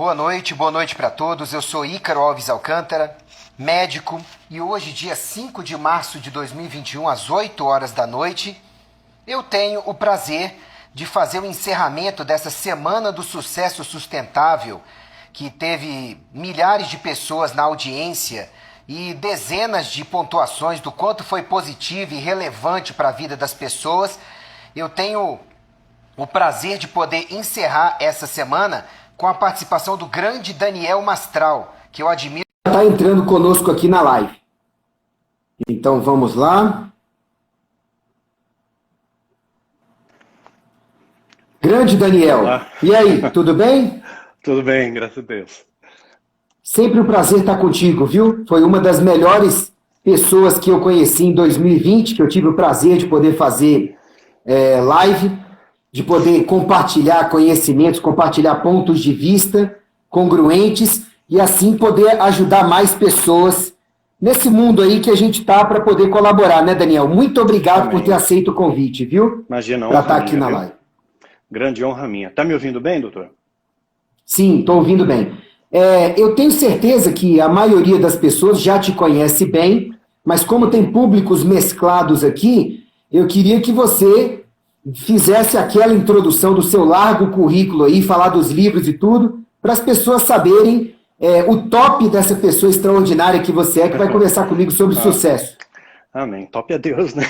Boa noite para todos. Eu sou Ícaro Alves Alcântara, médico, e hoje, dia 5 de março de 2021, às 8 horas da noite, eu tenho o prazer de fazer o encerramento dessa Semana do Sucesso Sustentável, que teve milhares de pessoas na audiência e dezenas de pontuações do quanto foi positivo e relevante para a vida das pessoas. Eu tenho o prazer de poder encerrar essa semana com a participação do grande Daniel Mastral, que eu admiro. Está entrando conosco aqui na live. Então vamos lá. Grande Daniel. Olá. E aí, tudo bem? Tudo bem, graças a Deus. Sempre um prazer estar contigo, viu? Foi uma das melhores pessoas que eu conheci em 2020, que eu tive o prazer de poder fazer live, de poder compartilhar conhecimentos, compartilhar pontos de vista congruentes e assim poder ajudar mais pessoas nesse mundo aí que a gente está para poder colaborar, né, Daniel? Muito obrigado Amém. por ter aceito o convite, viu? Imagina, para honra estar aqui minha, na viu? live. Grande honra minha. Tá me ouvindo bem, doutor? Sim, estou ouvindo bem. Eu tenho certeza que a maioria das pessoas já te conhece bem, mas como tem públicos mesclados aqui, eu queria que você fizesse aquela introdução do seu largo currículo aí, falar dos livros e tudo, para as pessoas saberem o top dessa pessoa extraordinária que você é, que vai conversar comigo sobre sucesso. Amém. Top a Deus, né?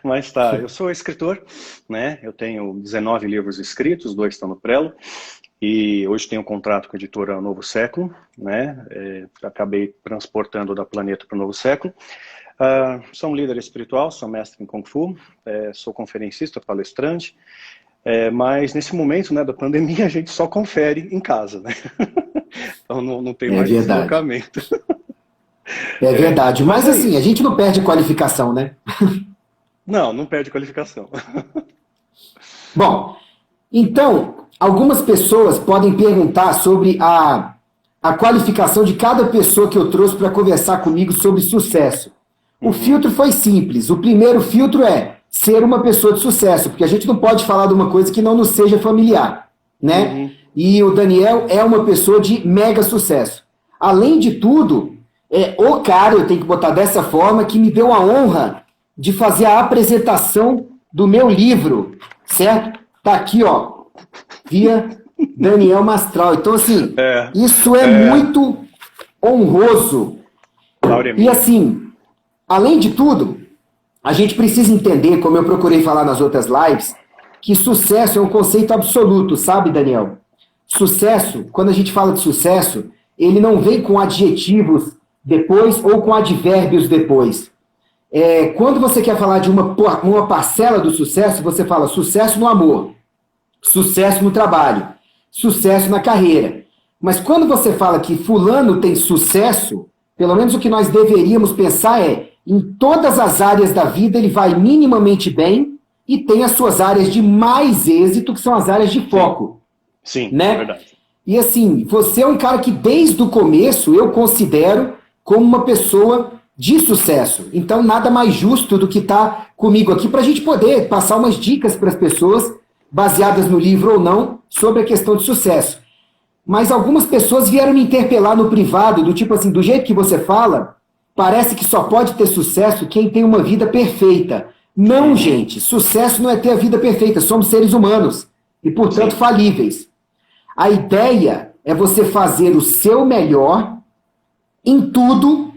Mas tá, eu sou escritor, né? Eu tenho 19 livros escritos, 2 estão no prelo. E hoje tenho um contrato com a editora Novo Século, né? Acabei transportando da Planeta para o Novo Século. Sou um líder espiritual, sou mestre em Kung Fu, sou conferencista, palestrante, mas nesse momento, né, da pandemia a gente só confere em casa, né? Então não tem mais deslocamento. É verdade, mas assim, a gente não perde qualificação, né? Não perde qualificação. Bom, então, algumas pessoas podem perguntar sobre a qualificação de cada pessoa que eu trouxe para conversar comigo sobre sucesso. O filtro foi simples. O primeiro filtro é ser uma pessoa de sucesso, porque a gente não pode falar de uma coisa que não nos seja familiar, né? E o Daniel é uma pessoa de mega sucesso. Além de tudo, o cara, eu tenho que botar dessa forma, que me deu a honra de fazer a apresentação do meu livro, certo? Tá aqui, ó, via Daniel Mastral. Então, assim, isso é muito honroso. E assim, além de tudo, a gente precisa entender, como eu procurei falar nas outras lives, que sucesso é um conceito absoluto, sabe, Daniel? Sucesso, quando a gente fala de sucesso, ele não vem com adjetivos depois ou com advérbios depois. Quando você quer falar de uma parcela do sucesso, você fala sucesso no amor, sucesso no trabalho, sucesso na carreira. Mas quando você fala que fulano tem sucesso, pelo menos o que nós deveríamos pensar em todas as áreas da vida ele vai minimamente bem e tem as suas áreas de mais êxito, que são as áreas de foco. Sim, né? É verdade. E assim, você é um cara que desde o começo eu considero como uma pessoa de sucesso. Então nada mais justo do que estar comigo aqui para a gente poder passar umas dicas para as pessoas, baseadas no livro ou não, sobre a questão de sucesso. Mas algumas pessoas vieram me interpelar no privado, do tipo assim, do jeito que você fala, parece que só pode ter sucesso quem tem uma vida perfeita. Não, gente, sucesso não é ter a vida perfeita, somos seres humanos e, portanto, falíveis. A ideia é você fazer o seu melhor em tudo,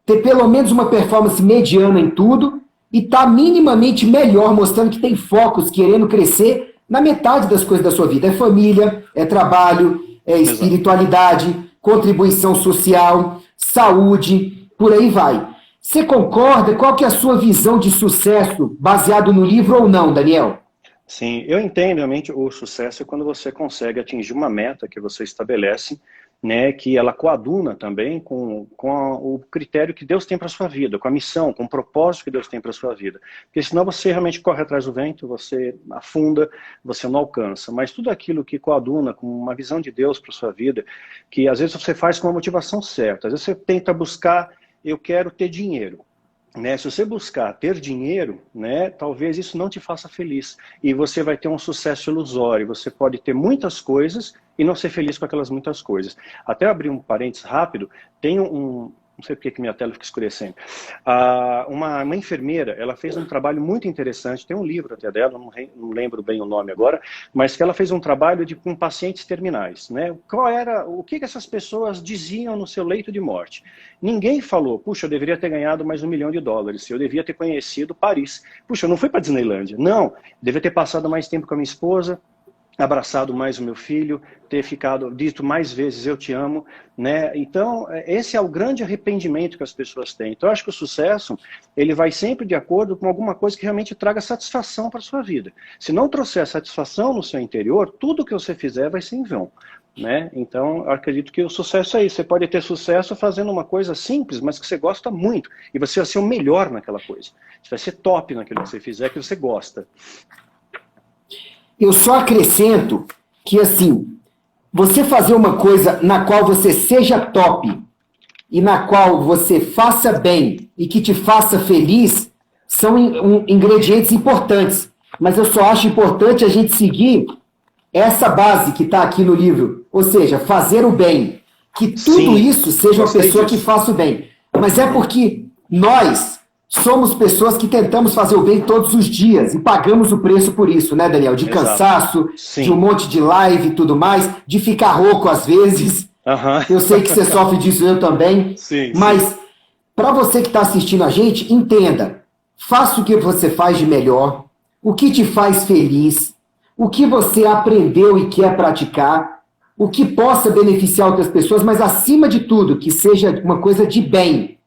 ter pelo menos uma performance mediana em tudo e estar minimamente melhor, mostrando que tem focos, querendo crescer na metade das coisas da sua vida. É família, é trabalho, é espiritualidade, contribuição social, saúde, por aí vai. Você concorda? Qual que é a sua visão de sucesso, baseado no livro ou não, Daniel? Sim, eu entendo realmente o sucesso é quando você consegue atingir uma meta que você estabelece, né, que ela coaduna também com o critério que Deus tem para a sua vida, com a missão, com o propósito que Deus tem para a sua vida. Porque senão você realmente corre atrás do vento, você afunda, você não alcança. Mas tudo aquilo que coaduna com uma visão de Deus para a sua vida, que às vezes você faz com uma motivação certa, às vezes você tenta buscar, eu quero ter dinheiro. né? Se você buscar ter dinheiro, né, talvez isso não te faça feliz. E você vai ter um sucesso ilusório. Você pode ter muitas coisas e não ser feliz com aquelas muitas coisas. Até abrir um parênteses rápido, tem não sei porque que minha tela fica escurecendo. Uma enfermeira, ela fez um trabalho muito interessante, tem um livro até dela, não lembro bem o nome agora, mas que ela fez um trabalho com pacientes terminais, né? O que essas pessoas diziam no seu leito de morte? Ninguém falou, puxa, eu deveria ter ganhado mais $1 milhão, eu devia ter conhecido Paris. Puxa, eu não fui para Disneylândia. Não, devia ter passado mais tempo com a minha esposa, abraçado mais o meu filho, ter dito mais vezes eu te amo, né? Então, esse é o grande arrependimento que as pessoas têm. Então, eu acho que o sucesso, ele vai sempre de acordo com alguma coisa que realmente traga satisfação para a sua vida. Se não trouxer satisfação no seu interior, tudo que você fizer vai ser em vão, né? Então, eu acredito que o sucesso é isso. Você pode ter sucesso fazendo uma coisa simples, mas que você gosta muito, e você vai ser o melhor naquela coisa. Você vai ser top naquilo que você fizer, que você gosta. Eu só acrescento que, assim, você fazer uma coisa na qual você seja top e na qual você faça bem e que te faça feliz são ingredientes importantes. Mas eu só acho importante a gente seguir essa base que está aqui no livro. Ou seja, fazer o bem. Que tudo isso seja uma pessoa que faça o bem. Mas é porque nós somos pessoas que tentamos fazer o bem todos os dias e pagamos o preço por isso, né, Daniel? De cansaço, de um monte de live e tudo mais, de ficar rouco às vezes. Eu sei que você sofre disso, eu também. Mas, para você que está assistindo a gente, entenda. Faça o que você faz de melhor, o que te faz feliz, o que você aprendeu e quer praticar, o que possa beneficiar outras pessoas, mas, acima de tudo, que seja uma coisa de bem.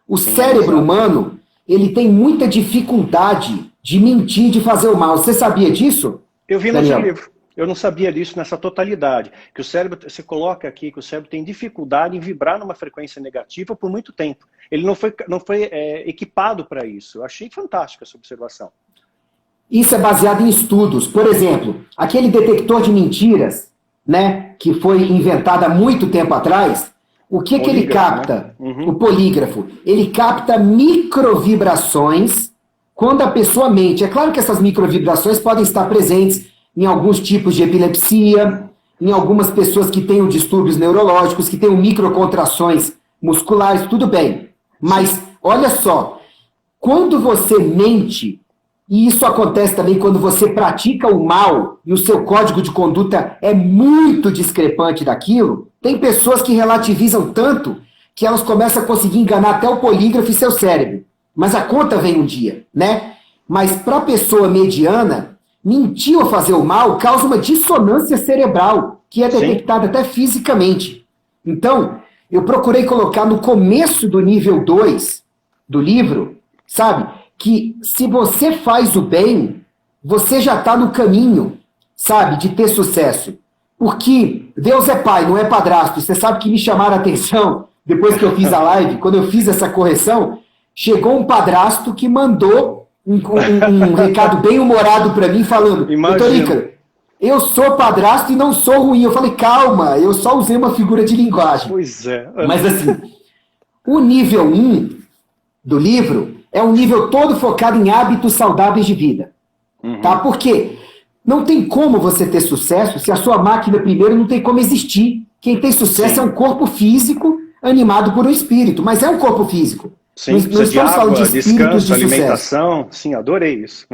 O cérebro humano, ele tem muita dificuldade de mentir, de fazer o mal. Você sabia disso? Eu vi no seu livro. Eu não sabia disso nessa totalidade. Que o cérebro, você coloca aqui que o cérebro tem dificuldade em vibrar numa frequência negativa por muito tempo. Ele não foi equipado para isso. Eu achei fantástica essa observação. Isso é baseado em estudos. Por exemplo, aquele detector de mentiras, né, que foi inventado há muito tempo atrás, o que ele capta? Né? O polígrafo. Ele capta microvibrações quando a pessoa mente. É claro que essas microvibrações podem estar presentes em alguns tipos de epilepsia, em algumas pessoas que tenham distúrbios neurológicos, que tenham microcontrações musculares, tudo bem. Mas, olha só, quando você mente, e isso acontece também quando você pratica o mal e o seu código de conduta é muito discrepante daquilo, tem pessoas que relativizam tanto que elas começam a conseguir enganar até o polígrafo e seu cérebro. Mas a conta vem um dia, né? Mas para a pessoa mediana, mentir ou fazer o mal causa uma dissonância cerebral, que é detectada até fisicamente. Então, eu procurei colocar no começo do nível 2 do livro, sabe? Que se você faz o bem, você já está no caminho, sabe, de ter sucesso. Porque Deus é pai, não é padrasto. Você sabe que me chamaram a atenção, depois que eu fiz a live, quando eu fiz essa correção, chegou um padrasto que mandou um recado bem humorado para mim, falando, doutor Ícaro, eu sou padrasto e não sou ruim. Eu falei, calma, eu só usei uma figura de linguagem. Pois é. Mas assim, o nível 1 do livro é um nível todo focado em hábitos saudáveis de vida. Tá? Por quê? Não tem como você ter sucesso se a sua máquina, primeiro, não tem como existir. Quem tem sucesso é um corpo físico animado por um espírito, mas é um corpo físico. Sim, não estamos falando de espíritos de alimentação. Sim, adorei isso.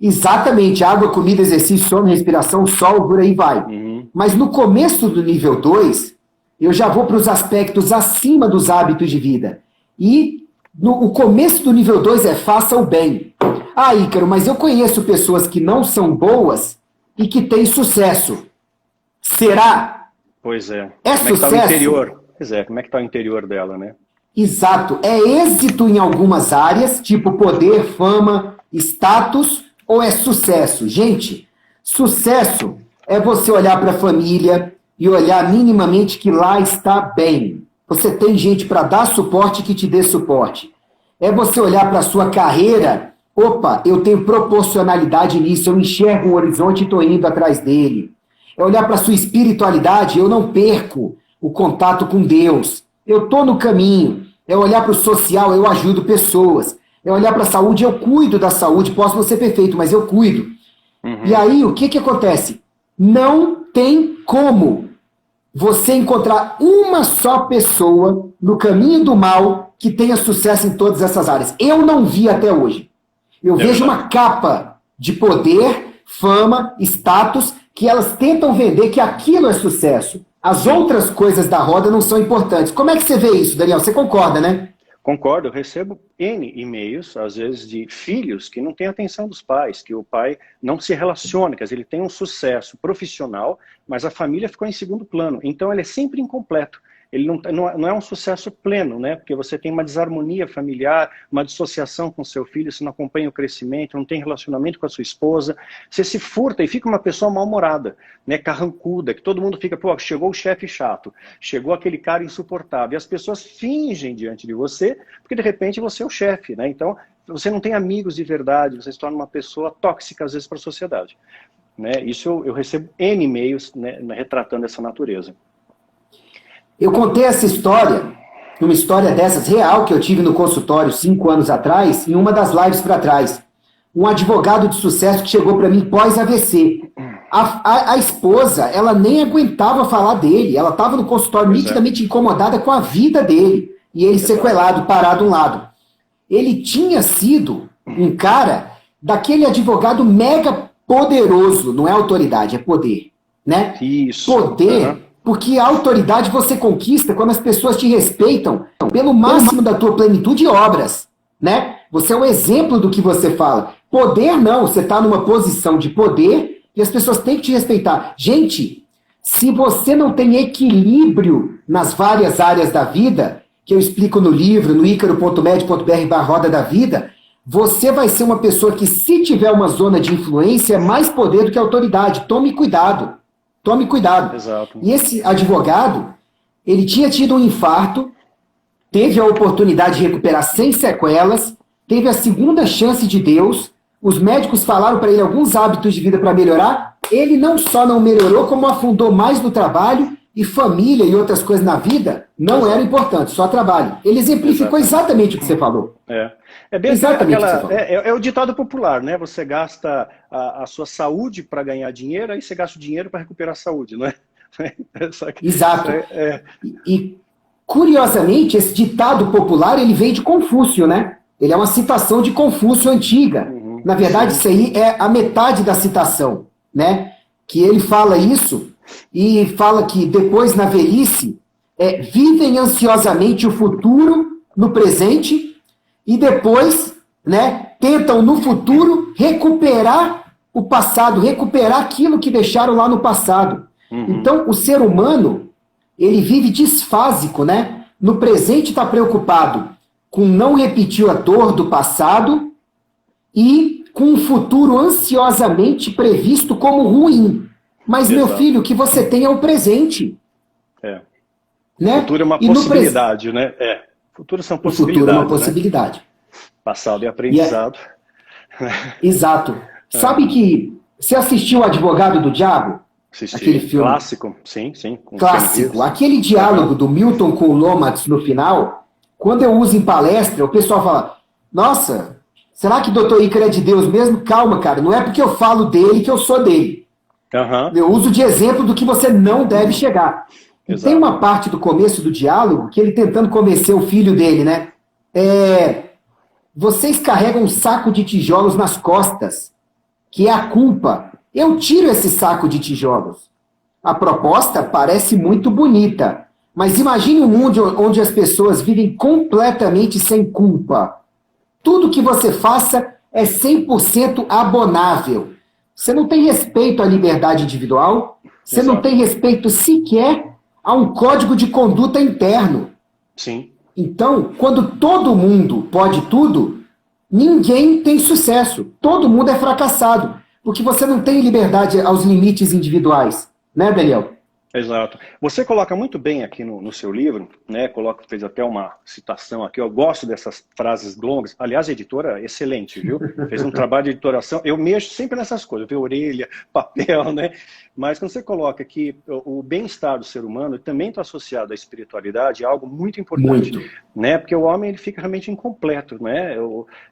Exatamente, água, comida, exercício, sono, respiração, sol, por aí vai. Mas no começo do nível 2, eu já vou para os aspectos acima dos hábitos de vida. E o começo do nível 2 é faça o bem. Ah, Ícaro, mas eu conheço pessoas que não são boas e que têm sucesso. Será? Pois é. É como sucesso? É que tá o interior? Pois é, como é que está o interior dela, né? Exato. É êxito em algumas áreas, tipo poder, fama, status, ou é sucesso? Gente, sucesso é você olhar para a família e olhar minimamente que lá está bem. Você tem gente para dar suporte que te dê suporte. É você olhar para a sua carreira, opa, eu tenho proporcionalidade nisso, eu enxergo um horizonte e estou indo atrás dele. É olhar para a sua espiritualidade, eu não perco o contato com Deus. Eu estou no caminho. É olhar para o social, eu ajudo pessoas. é olhar para a saúde, eu cuido da saúde, posso não ser perfeito, mas eu cuido. E aí, o que acontece? Não tem como você encontrar uma só pessoa no caminho do mal que tenha sucesso em todas essas áreas. Eu não vi até hoje. Eu vejo uma capa de poder, fama, status, que elas tentam vender que aquilo é sucesso. As outras coisas da roda não são importantes. Como é que você vê isso, Daniel? Você concorda, né? Concordo, eu recebo N e-mails, às vezes, de filhos que não têm atenção dos pais, que o pai não se relaciona, quer dizer, ele tem um sucesso profissional, mas a família ficou em segundo plano. Então, ele é sempre incompleto. Ele não é um sucesso pleno, né? Porque você tem uma desarmonia familiar, uma dissociação com seu filho, você não acompanha o crescimento, não tem relacionamento com a sua esposa, você se furta e fica uma pessoa mal-humorada, né? Carrancuda, que todo mundo fica, pô, chegou o chefe chato, chegou aquele cara insuportável, e as pessoas fingem diante de você, porque de repente você é o chefe, né? Então, você não tem amigos de verdade, você se torna uma pessoa tóxica, às vezes, para a sociedade. Né? Isso eu recebo N e-mails, né, retratando essa natureza. Eu contei essa história, uma história dessas real que eu tive no consultório 5 anos atrás, em uma das lives para trás. Um advogado de sucesso que chegou para mim pós-AVC. A esposa, ela nem aguentava falar dele, ela estava no consultório nitidamente incomodada com a vida dele. E ele sequelado, parado um lado. Ele tinha sido um cara daquele advogado mega poderoso, não é autoridade, é poder. Né? Isso. Poder... Porque a autoridade você conquista quando as pessoas te respeitam pelo máximo da tua plenitude e obras, né? Você é o exemplo do que você fala. Poder não, você está numa posição de poder e as pessoas têm que te respeitar. Gente, se você não tem equilíbrio nas várias áreas da vida, que eu explico no livro, no icaro.med.br/roda da vida, você vai ser uma pessoa que, se tiver uma zona de influência, é mais poder do que autoridade. Tome cuidado. Tome cuidado. Exato. E esse advogado, ele tinha tido um infarto, teve a oportunidade de recuperar sem sequelas, teve a segunda chance de Deus, os médicos falaram para ele alguns hábitos de vida para melhorar, ele não só não melhorou, como afundou mais no trabalho, e família e outras coisas na vida não eram importantes, só trabalho. Ele exemplificou exatamente o que você falou. É bem exatamente o que você falou. É o ditado popular, né? Você gasta a sua saúde para ganhar dinheiro, aí você gasta o dinheiro para recuperar a saúde, não é? Exato. E, curiosamente, esse ditado popular, ele veio de Confúcio, né? Ele é uma citação de Confúcio antiga. Na verdade, isso aí é a metade da citação, né? Que ele fala isso e fala que depois, na velhice, vivem ansiosamente o futuro no presente e depois, né, tentam no futuro recuperar o passado, recuperar aquilo que deixaram lá no passado. Então, o ser humano, ele vive disfásico, né? No presente está preocupado com não repetir a dor do passado e com um futuro ansiosamente previsto como ruim. Mas, meu filho, o que você tem é o presente. Né? O futuro é uma possibilidade, né? Futuro são possibilidades. O futuro é uma possibilidade. Né? Passado e aprendizado. Exato. Sabe que você assistiu o Advogado do Diabo? Assisti. Aquele filme Clássico, sim. Clássico. Aquele diálogo do Milton com o Lomax no final, quando eu uso em palestra, o pessoal fala, nossa, será que Dr. Ícaro é de Deus mesmo? Calma, cara, não é porque eu falo dele que eu sou dele. Eu uso de exemplo do que você não deve chegar. E tem uma parte do começo do diálogo que ele tentando convencer o filho dele, né? Vocês carregam um saco de tijolos nas costas, que é a culpa. Eu tiro esse saco de tijolos. A proposta parece muito bonita, mas imagine um mundo onde as pessoas vivem completamente sem culpa. Tudo que você faça é 100% abonável. Você não tem respeito à liberdade individual, você não tem respeito sequer a um código de conduta interno. Sim. Então, quando todo mundo pode tudo, ninguém tem sucesso. Todo mundo é fracassado, porque você não tem liberdade aos limites individuais. Né, Daniel? Exato. Você coloca muito bem aqui no seu livro, né? Fez até uma citação aqui. Eu gosto dessas frases longas. Aliás, a editora é excelente, viu? Fez um trabalho de editoração. Eu mexo sempre nessas coisas, orelha, papel, né? Mas quando você coloca que o bem-estar do ser humano também está associado à espiritualidade, é algo muito importante. Muito. Né? Porque o homem ele fica realmente incompleto. Né?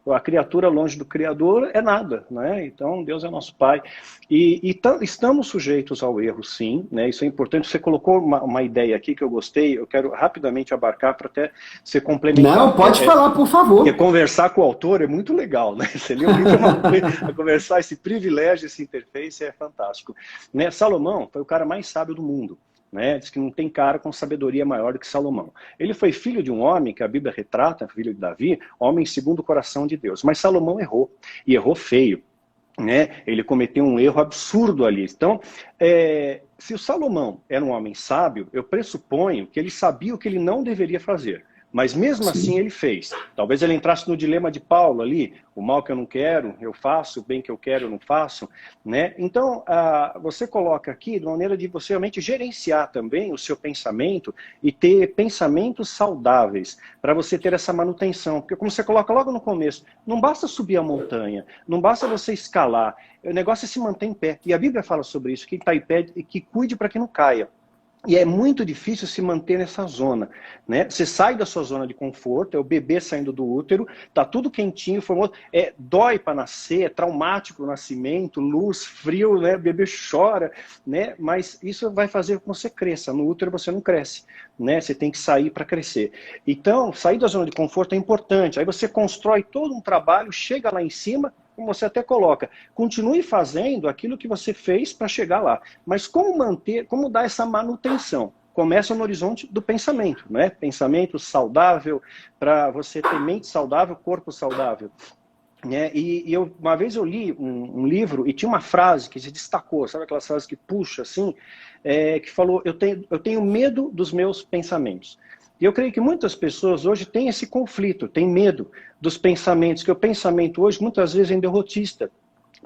A criatura longe do Criador é nada. Né? Então Deus é nosso Pai. E estamos sujeitos ao erro, sim. Né? Isso é importante. Você colocou uma ideia aqui que eu gostei, eu quero rapidamente abarcar para até ser complementar. Não, pode falar, por favor. Porque conversar com o autor é muito legal. Né? Você lê o livro, é uma coisa, conversar, esse privilégio, esse interface é fantástico. Né? Salomão foi o cara mais sábio do mundo. Né? Diz que não tem cara com sabedoria maior do que Salomão. Ele foi filho de um homem que a Bíblia retrata, filho de Davi, homem segundo o coração de Deus. Mas Salomão errou, e errou feio. Né? Ele cometeu um erro absurdo ali. Então, se o Salomão era um homem sábio, eu pressuponho que ele sabia o que ele não deveria fazer. Mas mesmo assim ele fez. Talvez ele entrasse no dilema de Paulo ali, o mal que eu não quero, eu faço, o bem que eu quero, eu não faço. Né? Então, você coloca aqui de uma maneira de você realmente gerenciar também o seu pensamento e ter pensamentos saudáveis, para você ter essa manutenção. Porque como você coloca logo no começo, não basta subir a montanha, não basta você escalar, o negócio é se manter em pé. E a Bíblia fala sobre isso, que está em pé e que cuide para que não caia. E é muito difícil se manter nessa zona, né? Você sai da sua zona de conforto, é o bebê saindo do útero, tá tudo quentinho, formoso, dói para nascer, é traumático o nascimento, luz, frio, né? O bebê chora, né? Mas isso vai fazer com que você cresça. No útero você não cresce, né? Você tem que sair para crescer. Então, sair da zona de conforto é importante. Aí você constrói todo um trabalho, chega lá em cima, como você até coloca, continue fazendo aquilo que você fez para chegar lá. Mas como manter, como dar essa manutenção? Começa no horizonte do pensamento, né? Pensamento saudável, para você ter mente saudável, corpo saudável. E uma vez eu li um livro e tinha uma frase que se destacou, sabe aquelas frases que puxa assim, que falou, eu tenho medo dos meus pensamentos. E eu creio que muitas pessoas hoje têm esse conflito, têm medo dos pensamentos, que o pensamento hoje muitas vezes é derrotista.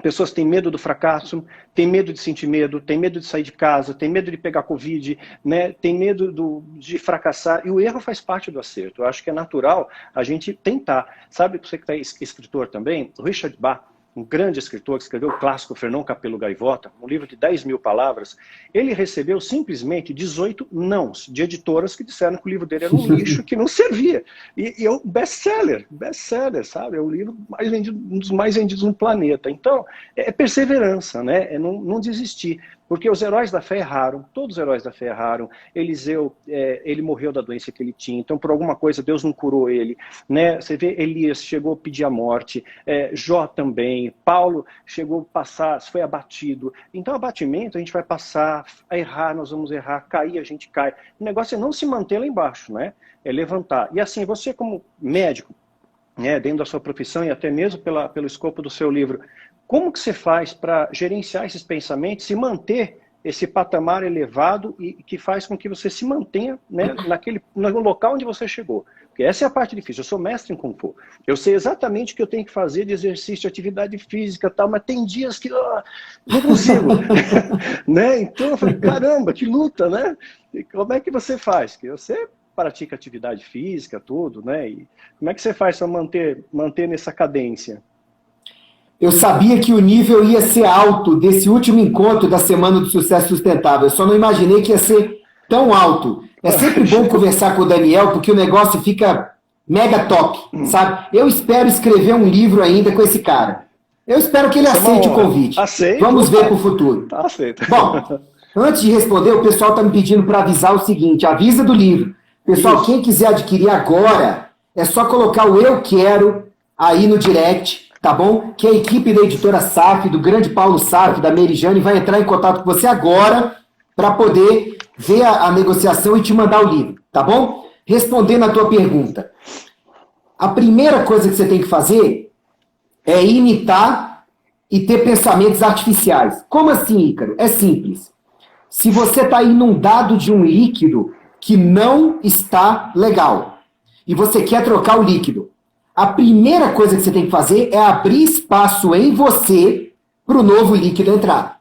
Pessoas têm medo do fracasso, têm medo de sentir medo, têm medo de sair de casa, têm medo de pegar Covid, né? Têm medo de fracassar. E o erro faz parte do acerto. Eu acho que é natural a gente tentar. Sabe, você que é escritor também, o Richard Bach, um grande escritor que escreveu o clássico Fernão Capelo Gaivota, um livro de 10.000 palavras, ele recebeu simplesmente 18 nãos de editoras que disseram que o livro dele era um lixo que não servia. E é um best-seller, sabe? É o livro mais vendido, um dos mais vendidos no planeta. Então, é perseverança, né? É não desistir. Porque os heróis da fé erraram, todos os heróis da fé erraram. Eliseu, ele morreu da doença que ele tinha, então por alguma coisa Deus não curou ele. Né? Você vê Elias chegou a pedir a morte, Jó também, Paulo chegou a passar, foi abatido. Então abatimento a gente vai passar, a errar nós vamos errar, cair a gente cai. O negócio é não se manter lá embaixo, né? É levantar. E assim, você como médico, né, dentro da sua profissão e até mesmo pelo escopo do seu livro, como que você faz para gerenciar esses pensamentos e manter esse patamar elevado e que faz com que você se mantenha, né, no local onde você chegou? Porque essa é a parte difícil. Eu sou mestre em Kung Fu. Eu sei exatamente o que eu tenho que fazer de exercício, de atividade física, tal, mas tem dias que não consigo. Né? Então eu falei, caramba, que luta, né? E como é que você faz? Que você pratica atividade física, tudo, né? E como é que você faz para manter nessa cadência? Eu sabia que o nível ia ser alto desse último encontro da Semana do Sucesso Sustentável. Eu só não imaginei que ia ser tão alto. É sempre bom conversar com o Daniel, porque o negócio fica mega top, sabe? Eu espero escrever um livro ainda com esse cara. Eu espero que ele aceite o convite. Aceito. Vamos ver para o futuro. Tá aceito. Bom, antes de responder, o pessoal está me pedindo para avisar o seguinte, avisa do livro. Pessoal, quem quiser adquirir agora, é só colocar o Eu Quero aí no direct, tá bom? Que a equipe da editora SAF, do grande Paulo SAF, da Merijane, vai entrar em contato com você agora para poder ver a negociação e te mandar o livro, tá bom? Respondendo a tua pergunta. A primeira coisa que você tem que fazer é imitar e ter pensamentos artificiais. Como assim, Ícaro? É simples. Se você está inundado de um líquido que não está legal e você quer trocar o líquido, a primeira coisa que você tem que fazer é abrir espaço em você para o novo líquido entrar.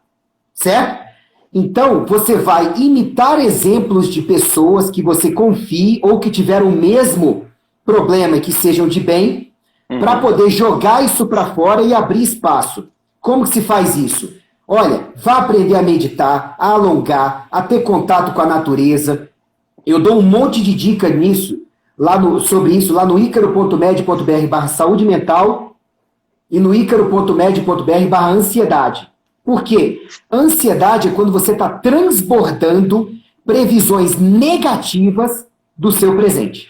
Certo? Então, você vai imitar exemplos de pessoas que você confie ou que tiveram o mesmo problema, que sejam de bem, para poder jogar isso para fora e abrir espaço. Como que se faz isso? Olha, vá aprender a meditar, a alongar, a ter contato com a natureza. Eu dou um monte de dica nisso, sobre isso, lá no icaro.med.br/saúde mental e no icaro.med.br/ansiedade. Por quê? Ansiedade é quando você está transbordando previsões negativas do seu presente.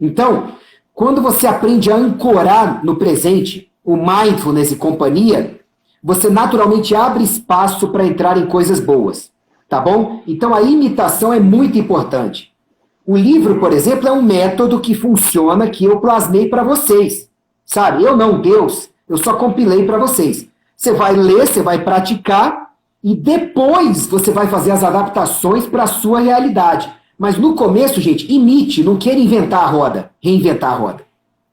Então, quando você aprende a ancorar no presente, o mindfulness e companhia, você naturalmente abre espaço para entrar em coisas boas, tá bom? Então a imitação é muito importante. O livro, por exemplo, é um método que funciona, que eu plasmei para vocês, sabe? Eu não, Deus, eu só compilei para vocês. Você vai ler, você vai praticar e depois você vai fazer as adaptações para a sua realidade. Mas no começo, gente, imite, não queira inventar a roda, reinventar a roda,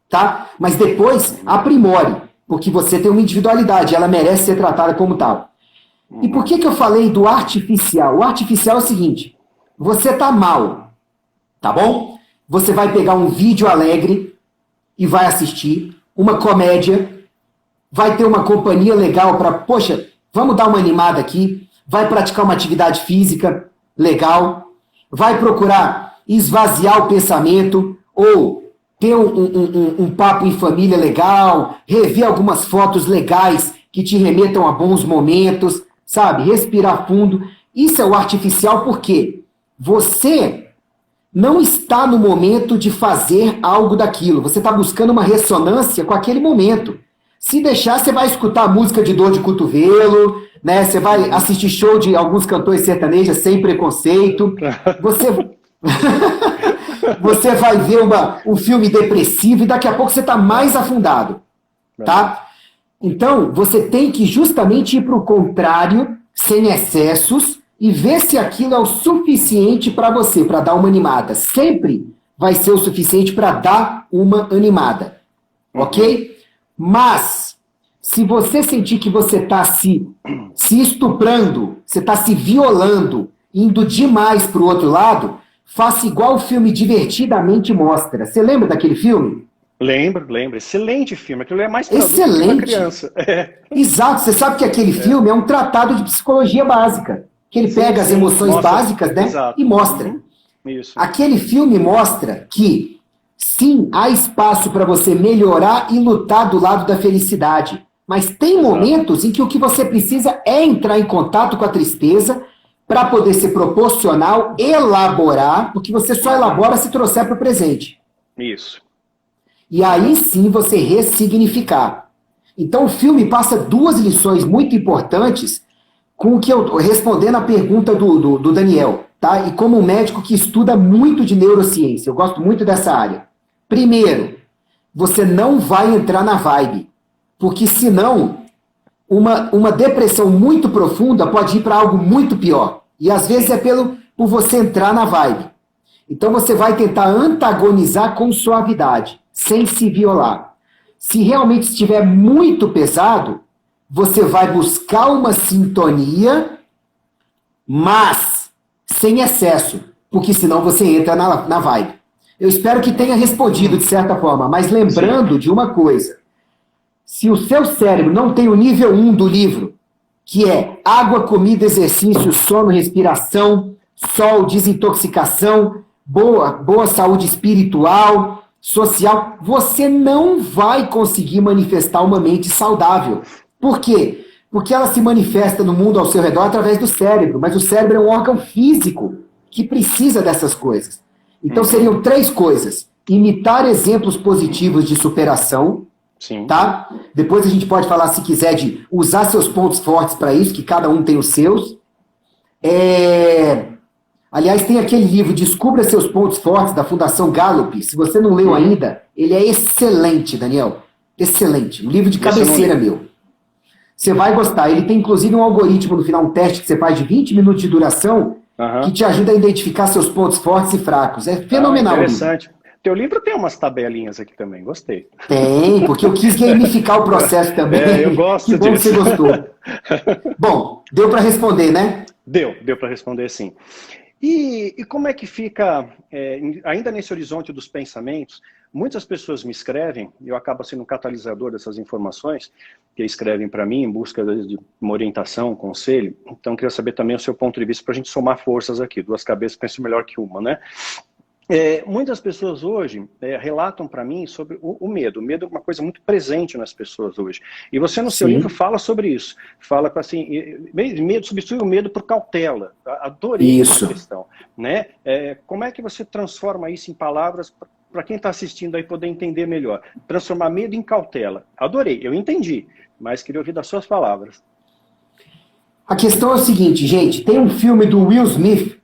tá? Mas depois aprimore, porque você tem uma individualidade, ela merece ser tratada como tal. E por que eu falei do artificial? O artificial é o seguinte, você tá mal, tá bom? Você vai pegar um vídeo alegre e vai assistir, uma comédia, vai ter uma companhia legal para, poxa, vamos dar uma animada aqui, vai praticar uma atividade física legal, vai procurar esvaziar o pensamento ou ter um papo em família legal, rever algumas fotos legais que te remetam a bons momentos, sabe? Respirar fundo. Isso é o artificial porque você não está no momento de fazer algo daquilo. Você está buscando uma ressonância com aquele momento. Se deixar, você vai escutar música de dor de cotovelo, né? Você vai assistir show de alguns cantores sertanejos sem preconceito. Você vai ver um filme depressivo e daqui a pouco você está mais afundado, tá? Então, você tem que justamente ir para o contrário, sem excessos, e ver se aquilo é o suficiente para você, para dar uma animada. Sempre vai ser o suficiente para dar uma animada, ok? Mas, se você sentir que você está se estuprando, você está se violando, indo demais para o outro lado, faça igual o filme Divertidamente mostra. Você lembra daquele filme? Lembro. Excelente filme. Aquilo é mais para excelente. Criança. Exato. Você sabe que aquele filme é um tratado de psicologia básica. Que ele pega as emoções básicas, né? Exato. E mostra. Isso. Aquele filme mostra que, sim, há espaço para você melhorar e lutar do lado da felicidade. Mas tem momentos em que o que você precisa é entrar em contato com a tristeza para poder ser proporcional, elaborar, porque você só elabora se trouxer para o presente. Isso. E aí sim você ressignificar. Então o filme passa duas lições muito importantes com o que eu respondendo a pergunta do Daniel, tá? E como um médico que estuda muito de neurociência, eu gosto muito dessa área. Primeiro, você não vai entrar na vibe, porque senão uma depressão muito profunda pode ir para algo muito pior. E às vezes é por você entrar na vibe. Então você vai tentar antagonizar com suavidade, sem se violar. Se realmente estiver muito pesado, você vai buscar uma sintonia, mas sem excesso, porque senão você entra na vibe. Eu espero que tenha respondido de certa forma, mas lembrando de uma coisa. Se o seu cérebro não tem o nível 1 do livro, que é água, comida, exercício, sono, respiração, sol, desintoxicação, boa saúde espiritual, social, você não vai conseguir manifestar uma mente saudável. Por quê? Porque ela se manifesta no mundo ao seu redor através do cérebro, mas o cérebro é um órgão físico que precisa dessas coisas. Então seriam 3 coisas. Imitar exemplos positivos de superação, sim. Tá? Depois a gente pode falar, se quiser, de usar seus pontos fortes para isso, que cada um tem os seus. Aliás, tem aquele livro, Descubra Seus Pontos Fortes, da Fundação Gallup. Se você não leu ainda, ele é excelente, Daniel. Excelente. Um livro de cabeceira meu. Você vai gostar. Ele tem, inclusive, um algoritmo no final, um teste que você faz de 20 minutos de duração, que te ajuda a identificar seus pontos fortes e fracos. É fenomenal. Interessante. Teu livro tem umas tabelinhas aqui também, gostei. Tem, porque eu quis gamificar o processo também. Eu gosto disso. Que bom disso. que você gostou. Bom, deu para responder, né? Deu para responder sim. E como é que fica, ainda nesse horizonte dos pensamentos, muitas pessoas me escrevem, e eu acabo sendo um catalisador dessas informações, que escrevem para mim em busca de uma orientação, um conselho. Então, eu queria saber também o seu ponto de vista para a gente somar forças aqui. Duas cabeças pensam melhor que uma, né? Muitas pessoas hoje relatam para mim sobre o medo. O medo é uma coisa muito presente nas pessoas hoje. E você no seu livro fala sobre isso. Fala para assim, medo, substitui o medo por cautela. Adorei essa questão. Né? Como é que você transforma isso em palavras para quem está assistindo aí poder entender melhor? Transformar medo em cautela. Adorei, eu entendi, mas queria ouvir das suas palavras. A questão é o seguinte, gente, tem um filme do Will Smith,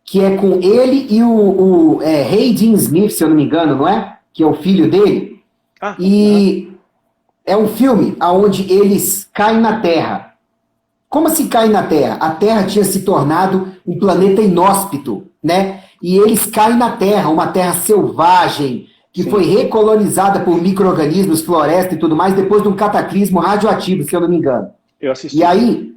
que é com ele e o Hayden Smith, se eu não me engano, não é? Que é o filho dele. É um filme onde eles caem na Terra. Como assim caem na Terra? A Terra tinha se tornado um planeta inóspito, né? E eles caem na Terra, uma terra selvagem, que foi recolonizada por micro-organismos, floresta e tudo mais, depois de um cataclismo radioativo, se eu não me engano. Eu assisti. E aí,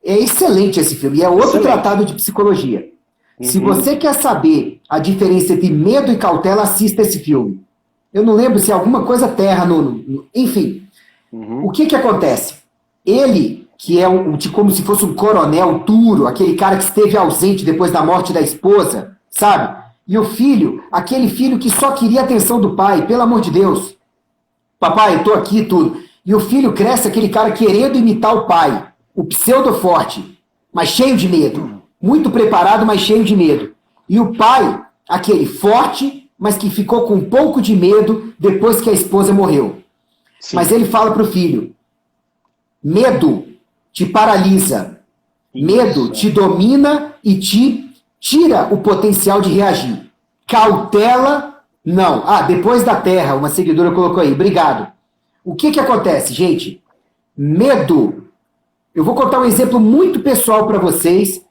é excelente esse filme, e é outro tratado de psicologia. Se você quer saber a diferença entre medo e cautela, assista esse filme. Eu não lembro se é alguma coisa terra, enfim. O que acontece? Ele, que é como se fosse um coronel duro, aquele cara que esteve ausente depois da morte da esposa, sabe? E o filho, aquele filho que só queria a atenção do pai, pelo amor de Deus. Papai, eu tô aqui e tudo. E o filho cresce aquele cara querendo imitar o pai, o pseudo-forte, mas cheio de medo. Muito preparado, mas cheio de medo. E o pai, aquele forte, mas que ficou com um pouco de medo depois que a esposa morreu. Sim. Mas ele fala para o filho, medo te paralisa. Isso. Medo te domina e te tira o potencial de reagir. Cautela, não. Depois da terra, uma seguidora colocou aí, obrigado. O que acontece, gente? Medo. Eu vou contar um exemplo muito pessoal para vocês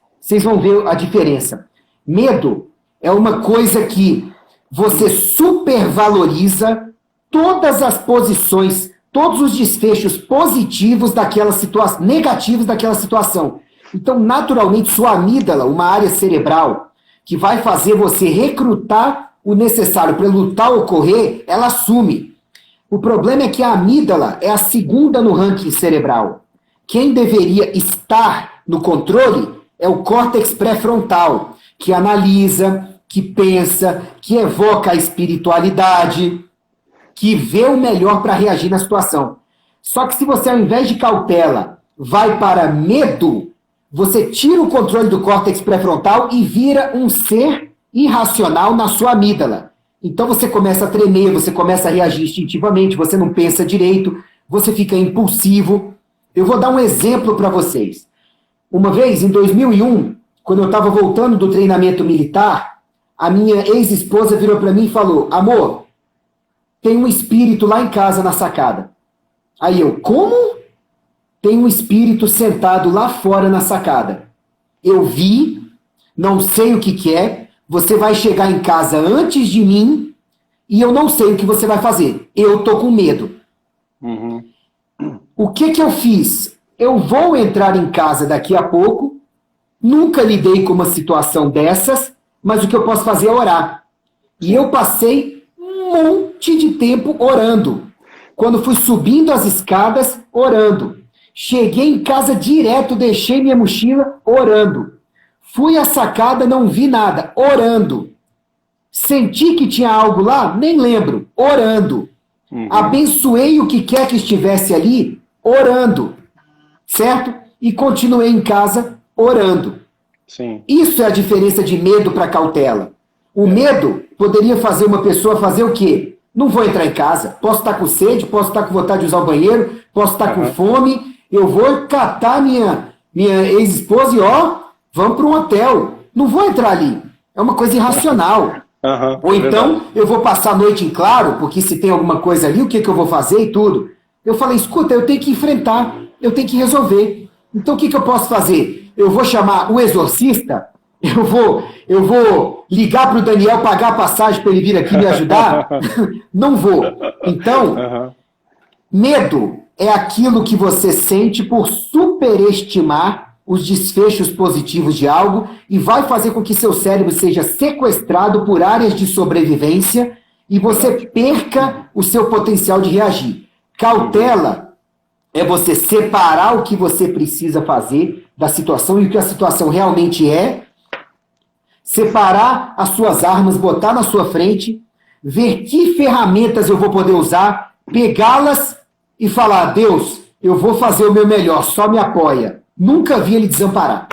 vão ver a diferença. Medo é uma coisa que você supervaloriza todas as posições, todos os desfechos positivos daquela situação, negativos daquela situação. Então, naturalmente, sua amígdala, uma área cerebral, que vai fazer você recrutar o necessário para lutar ou correr, ela assume. O problema é que a amígdala é a segunda no ranking cerebral. Quem deveria estar no controle é o córtex pré-frontal, que analisa, que pensa, que evoca a espiritualidade, que vê o melhor para reagir na situação. Só que se você, ao invés de cautela, vai para medo, você tira o controle do córtex pré-frontal e vira um ser irracional na sua amígdala. Então você começa a tremer, você começa a reagir instintivamente, você não pensa direito, você fica impulsivo. Eu vou dar um exemplo para vocês. Uma vez, em 2001, quando eu estava voltando do treinamento militar, a minha ex-esposa virou para mim e falou, amor, tem um espírito lá em casa na sacada. Aí eu, como? Tem um espírito sentado lá fora na sacada. Eu vi, não sei o que é, você vai chegar em casa antes de mim e eu não sei o que você vai fazer. Eu tô com medo. O que eu fiz? Eu vou entrar em casa daqui a pouco, nunca lidei com uma situação dessas, mas o que eu posso fazer é orar. E eu passei um monte de tempo orando. Quando fui subindo as escadas, orando. Cheguei em casa direto, deixei minha mochila, orando. Fui à sacada, não vi nada, orando. Senti que tinha algo lá, nem lembro, orando. Abençoei o que quer que estivesse ali, orando. Certo? E continuei em casa orando. Sim. Isso é a diferença de medo para cautela. O medo poderia fazer uma pessoa fazer o quê? Não vou entrar em casa, posso estar com sede, posso estar com vontade de usar o banheiro, posso estar com fome, eu vou catar minha ex-esposa e vamos para um hotel. Não vou entrar ali. É uma coisa irracional. Ou então, eu vou passar a noite em claro, porque se tem alguma coisa ali, o que eu vou fazer e tudo. Eu falei, escuta, eu tenho que enfrentar, eu tenho que resolver. Então, o que eu posso fazer? Eu vou chamar o exorcista? Eu vou ligar para o Daniel, pagar a passagem para ele vir aqui me ajudar? Não vou. Então, medo é aquilo que você sente por superestimar os desfechos positivos de algo e vai fazer com que seu cérebro seja sequestrado por áreas de sobrevivência e você perca o seu potencial de reagir. Cautela é você separar o que você precisa fazer da situação e o que a situação realmente é, separar as suas armas, botar na sua frente, ver que ferramentas eu vou poder usar, pegá-las e falar: Deus, eu vou fazer o meu melhor, só me apoia. Nunca vi ele desamparar.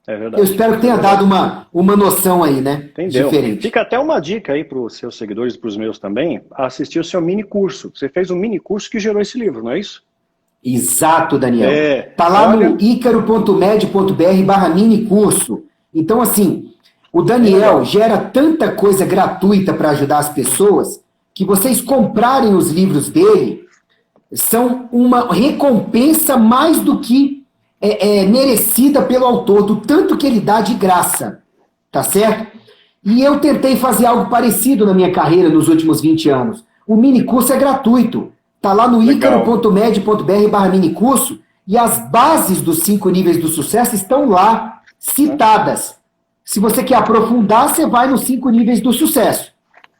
É verdade. Eu espero que tenha dado uma noção aí, né? Entendeu? Diferente. Fica até uma dica aí para os seus seguidores e para os meus também, assistir o seu mini curso. Você fez um mini curso que gerou esse livro, não é isso? Exato, Daniel. Tá lá olha... no icaro.med.br/mini curso. Então, assim, o Daniel gera tanta coisa gratuita para ajudar as pessoas que vocês comprarem os livros dele são uma recompensa mais do que merecida pelo autor, do tanto que ele dá de graça, tá certo? E eu tentei fazer algo parecido na minha carreira nos últimos 20 anos. O mini curso é gratuito, tá lá no icaro.med.br/mini curso e as bases dos 5 níveis do sucesso estão lá, citadas. Se você quer aprofundar, você vai nos 5 níveis do sucesso,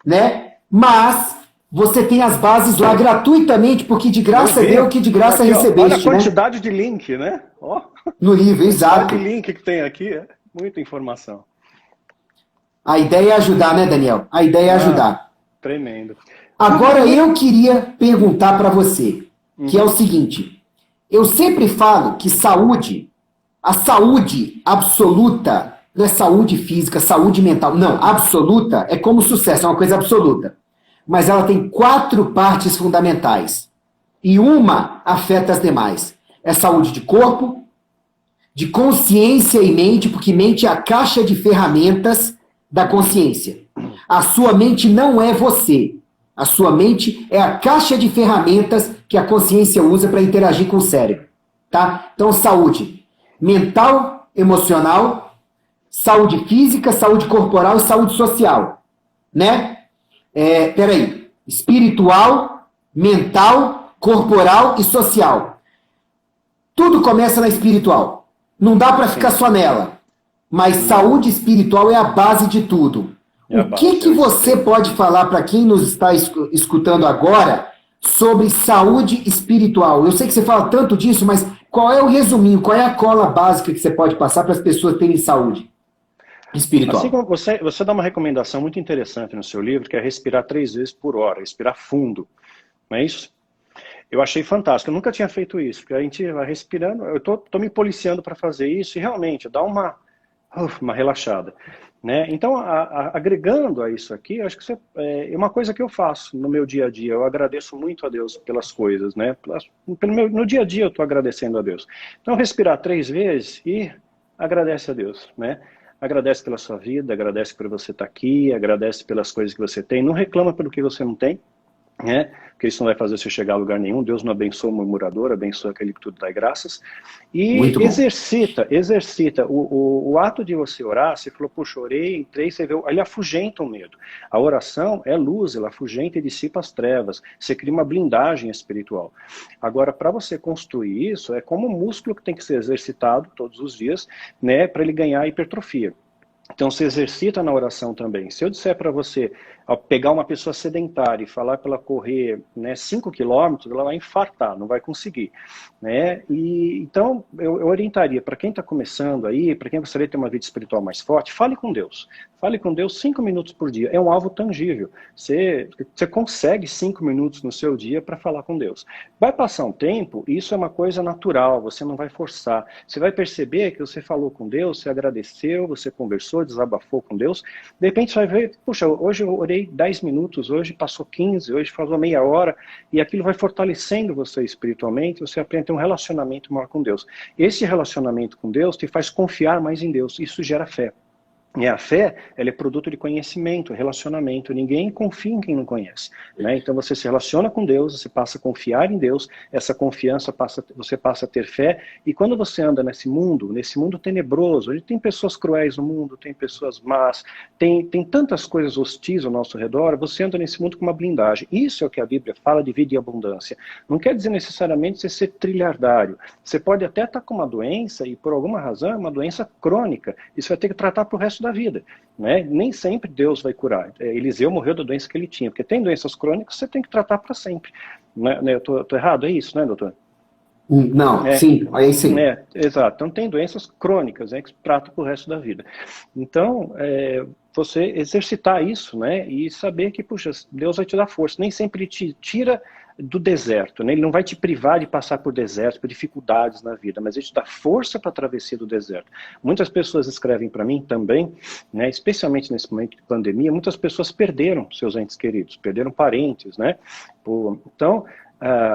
né? Mas você tem as bases lá gratuitamente, porque de graça deu, que de graça aqui, recebeste. Olha a quantidade de link, né? Ó. No livro, exato. O link que tem aqui, muita informação. A ideia é ajudar, né, Daniel? A ideia é ajudar. Tremendo. Agora eu queria perguntar para você, que é o seguinte: eu sempre falo que a saúde absoluta, não é saúde física, saúde mental, não, absoluta é como sucesso, é uma coisa absoluta. Mas ela tem 4 partes fundamentais. E uma afeta as demais. É saúde de corpo, de consciência e mente, porque mente é a caixa de ferramentas da consciência. A sua mente não é você. A sua mente é a caixa de ferramentas que a consciência usa para interagir com o cérebro. Tá? Então, saúde mental, emocional, saúde física, saúde corporal e saúde social. Né? Espiritual, mental, corporal e social. Tudo começa na espiritual. Não dá para ficar só nela. Mas saúde espiritual é a base de tudo. O que você pode falar para quem nos está escutando agora sobre saúde espiritual? Eu sei que você fala tanto disso, mas qual é o resuminho, qual é a cola básica que você pode passar para as pessoas terem saúde espiritual? Assim como você dá uma recomendação muito interessante no seu livro, que é respirar 3 vezes por hora, respirar fundo, não é isso? Eu achei fantástico, eu nunca tinha feito isso, porque a gente vai respirando, eu tô me policiando para fazer isso e realmente dá uma relaxada. Né? Então, agregando a isso aqui, acho que é uma coisa que eu faço no meu dia a dia. Eu agradeço muito a Deus pelas coisas, né? No dia a dia eu estou agradecendo a Deus. Então, respirar 3 vezes e agradece a Deus, né? Agradece pela sua vida, agradece por você estar aqui, agradece pelas coisas que você tem, não reclama pelo que você não tem, né? Porque isso não vai fazer você chegar a lugar nenhum. Deus não abençoa o murmurador, abençoa aquele que tudo dá graças. E exercita o ato de você orar. Você falou, puxa, orei, entrei, você vê, ele afugenta o medo. A oração é luz, ela afugenta e dissipa as trevas. Você cria uma blindagem espiritual. Agora, para você construir isso, é como um músculo que tem que ser exercitado todos os dias, né, para ele ganhar hipertrofia. Então, se exercita na oração também. Se eu disser para você, ao pegar uma pessoa sedentária e falar para ela correr, né, 5 quilômetros, ela vai infartar, não vai conseguir. Né? Então, eu orientaria para quem está começando aí, para quem gostaria de ter uma vida espiritual mais forte, fale com Deus. Fale com Deus 5 minutos por dia. É um alvo tangível. Você consegue 5 minutos no seu dia para falar com Deus. Vai passar um tempo, e isso é uma coisa natural, você não vai forçar. Você vai perceber que você falou com Deus, você agradeceu, você conversou, desabafou com Deus. De repente você vai ver, puxa, hoje eu orei 10 minutos, hoje passou 15, hoje falou meia hora, e aquilo vai fortalecendo você espiritualmente, você aprende a ter um relacionamento maior com Deus. Esse relacionamento com Deus te faz confiar mais em Deus, isso gera fé. E a fé, ela é produto de conhecimento, relacionamento. Ninguém confia em quem não conhece, né? Então você se relaciona com Deus, você passa a confiar em Deus, essa confiança você passa a ter fé. E quando você anda nesse mundo tenebroso, onde tem pessoas cruéis no mundo, tem pessoas más, tem tantas coisas hostis ao nosso redor, você anda nesse mundo com uma blindagem. Isso é o que a Bíblia fala de vida e abundância. Não quer dizer necessariamente você ser trilhardário. Você pode até estar com uma doença e por alguma razão é uma doença crônica. Isso vai ter que tratar para o resto da vida, né? Nem sempre Deus vai curar. Eliseu morreu da doença que ele tinha, porque tem doenças crônicas que você tem que tratar para sempre, né? Eu tô errado, é isso, né, doutor? Não, sim, aí sim. Exato. Então tem doenças crônicas, né, que se tratam para o resto da vida. Então, você exercitar isso, né, e saber que, puxa, Deus vai te dar força. Nem sempre Ele te tira do deserto, né? Ele não vai te privar de passar por desertos, por dificuldades na vida, mas Ele te dá força para a travessia do deserto. Muitas pessoas escrevem para mim também, né, especialmente nesse momento de pandemia, muitas pessoas perderam seus entes queridos, perderam parentes, né? Então,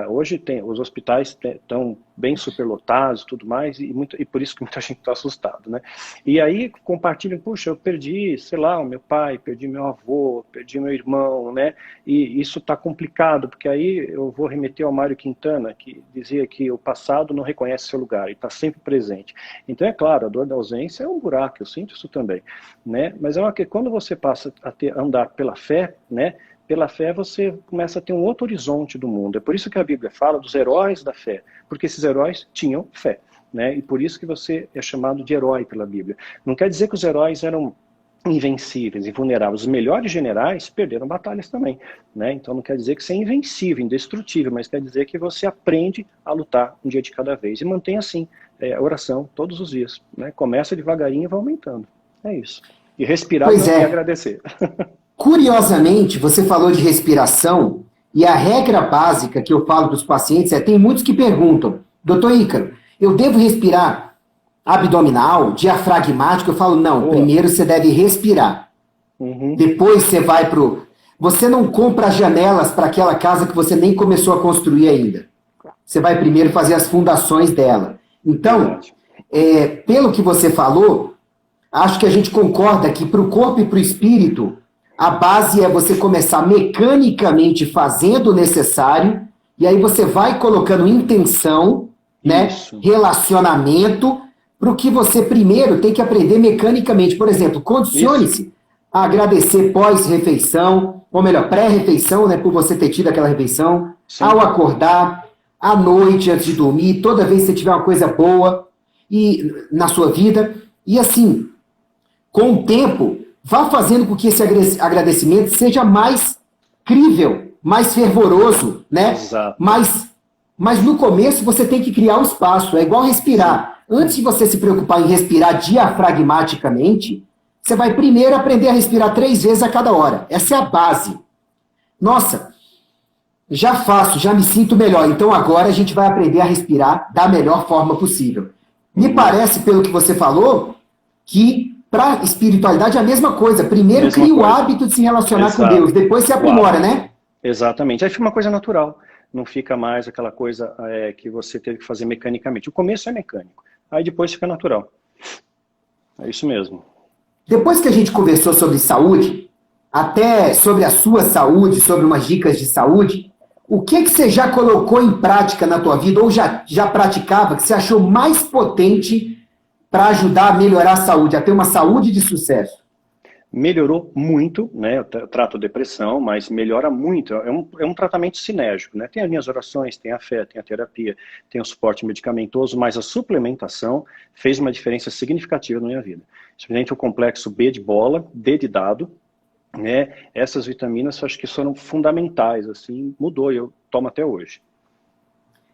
hoje os hospitais estão bem superlotados e tudo mais, e por isso que muita gente está assustada, né? E aí compartilham, puxa, eu perdi, sei lá, o meu pai, perdi meu avô, perdi meu irmão, né? E isso está complicado, porque aí eu vou remeter ao Mário Quintana, que dizia que o passado não reconhece seu lugar, e está sempre presente. Então, é claro, a dor da ausência é um buraco, eu sinto isso também, né? Mas quando você passa a andar pela fé, né? Pela fé você começa a ter um outro horizonte do mundo. É por isso que a Bíblia fala dos heróis da fé, porque esses heróis tinham fé, né? E por isso que você é chamado de herói pela Bíblia. Não quer dizer que os heróis eram invencíveis, invulneráveis. Os melhores generais perderam batalhas também, né? Então não quer dizer que você é invencível, indestrutível, mas quer dizer que você aprende a lutar um dia de cada vez. E mantém assim a oração todos os dias, né? Começa devagarinho e vai aumentando. É isso. E respirar e agradecer. Curiosamente, você falou de respiração, e a regra básica que eu falo para os pacientes tem muitos que perguntam, doutor Ícaro, eu devo respirar abdominal, diafragmático? Eu falo, não, primeiro você deve respirar. Depois você vai Você não compra janelas para aquela casa que você nem começou a construir ainda. Você vai primeiro fazer as fundações dela. Então, pelo que você falou, acho que a gente concorda que para o corpo e para o espírito, a base é você começar mecanicamente fazendo o necessário, e aí você vai colocando intenção, né, relacionamento, para o que você primeiro tem que aprender mecanicamente. Por exemplo, condicione-se a agradecer pós-refeição, ou melhor, pré-refeição, né, por você ter tido aquela refeição, ao acordar, à noite, antes de dormir, toda vez que você tiver uma coisa boa na sua vida. E assim, com o tempo, vá fazendo com que esse agradecimento seja mais crível, mais fervoroso, né? Exato. Mas no começo você tem que criar um espaço, é igual respirar. Antes de você se preocupar em respirar diafragmaticamente, você vai primeiro aprender a respirar 3 vezes a cada hora. Essa é a base. Nossa, já me sinto melhor. Então agora a gente vai aprender a respirar da melhor forma possível. Me parece, pelo que você falou, que para espiritualidade é a mesma coisa. Primeiro cria o hábito de se relacionar com Deus, depois se aprimora, né? Exatamente. Aí fica uma coisa natural. Não fica mais aquela coisa que você teve que fazer mecanicamente. O começo é mecânico. Aí depois fica natural. É isso mesmo. Depois que a gente conversou sobre saúde, até sobre a sua saúde, sobre umas dicas de saúde, o que você já colocou em prática na tua vida, ou já praticava, que você achou mais potente para ajudar a melhorar a saúde, a ter uma saúde de sucesso? Melhorou muito, né? Eu trato depressão, mas melhora muito. É um tratamento sinérgico, né? Tem as minhas orações, tem a fé, tem a terapia, tem o suporte medicamentoso, mas a suplementação fez uma diferença significativa na minha vida. Especialmente o complexo B de bola, D de dado, né? Essas vitaminas acho que foram fundamentais, assim, mudou e eu tomo até hoje.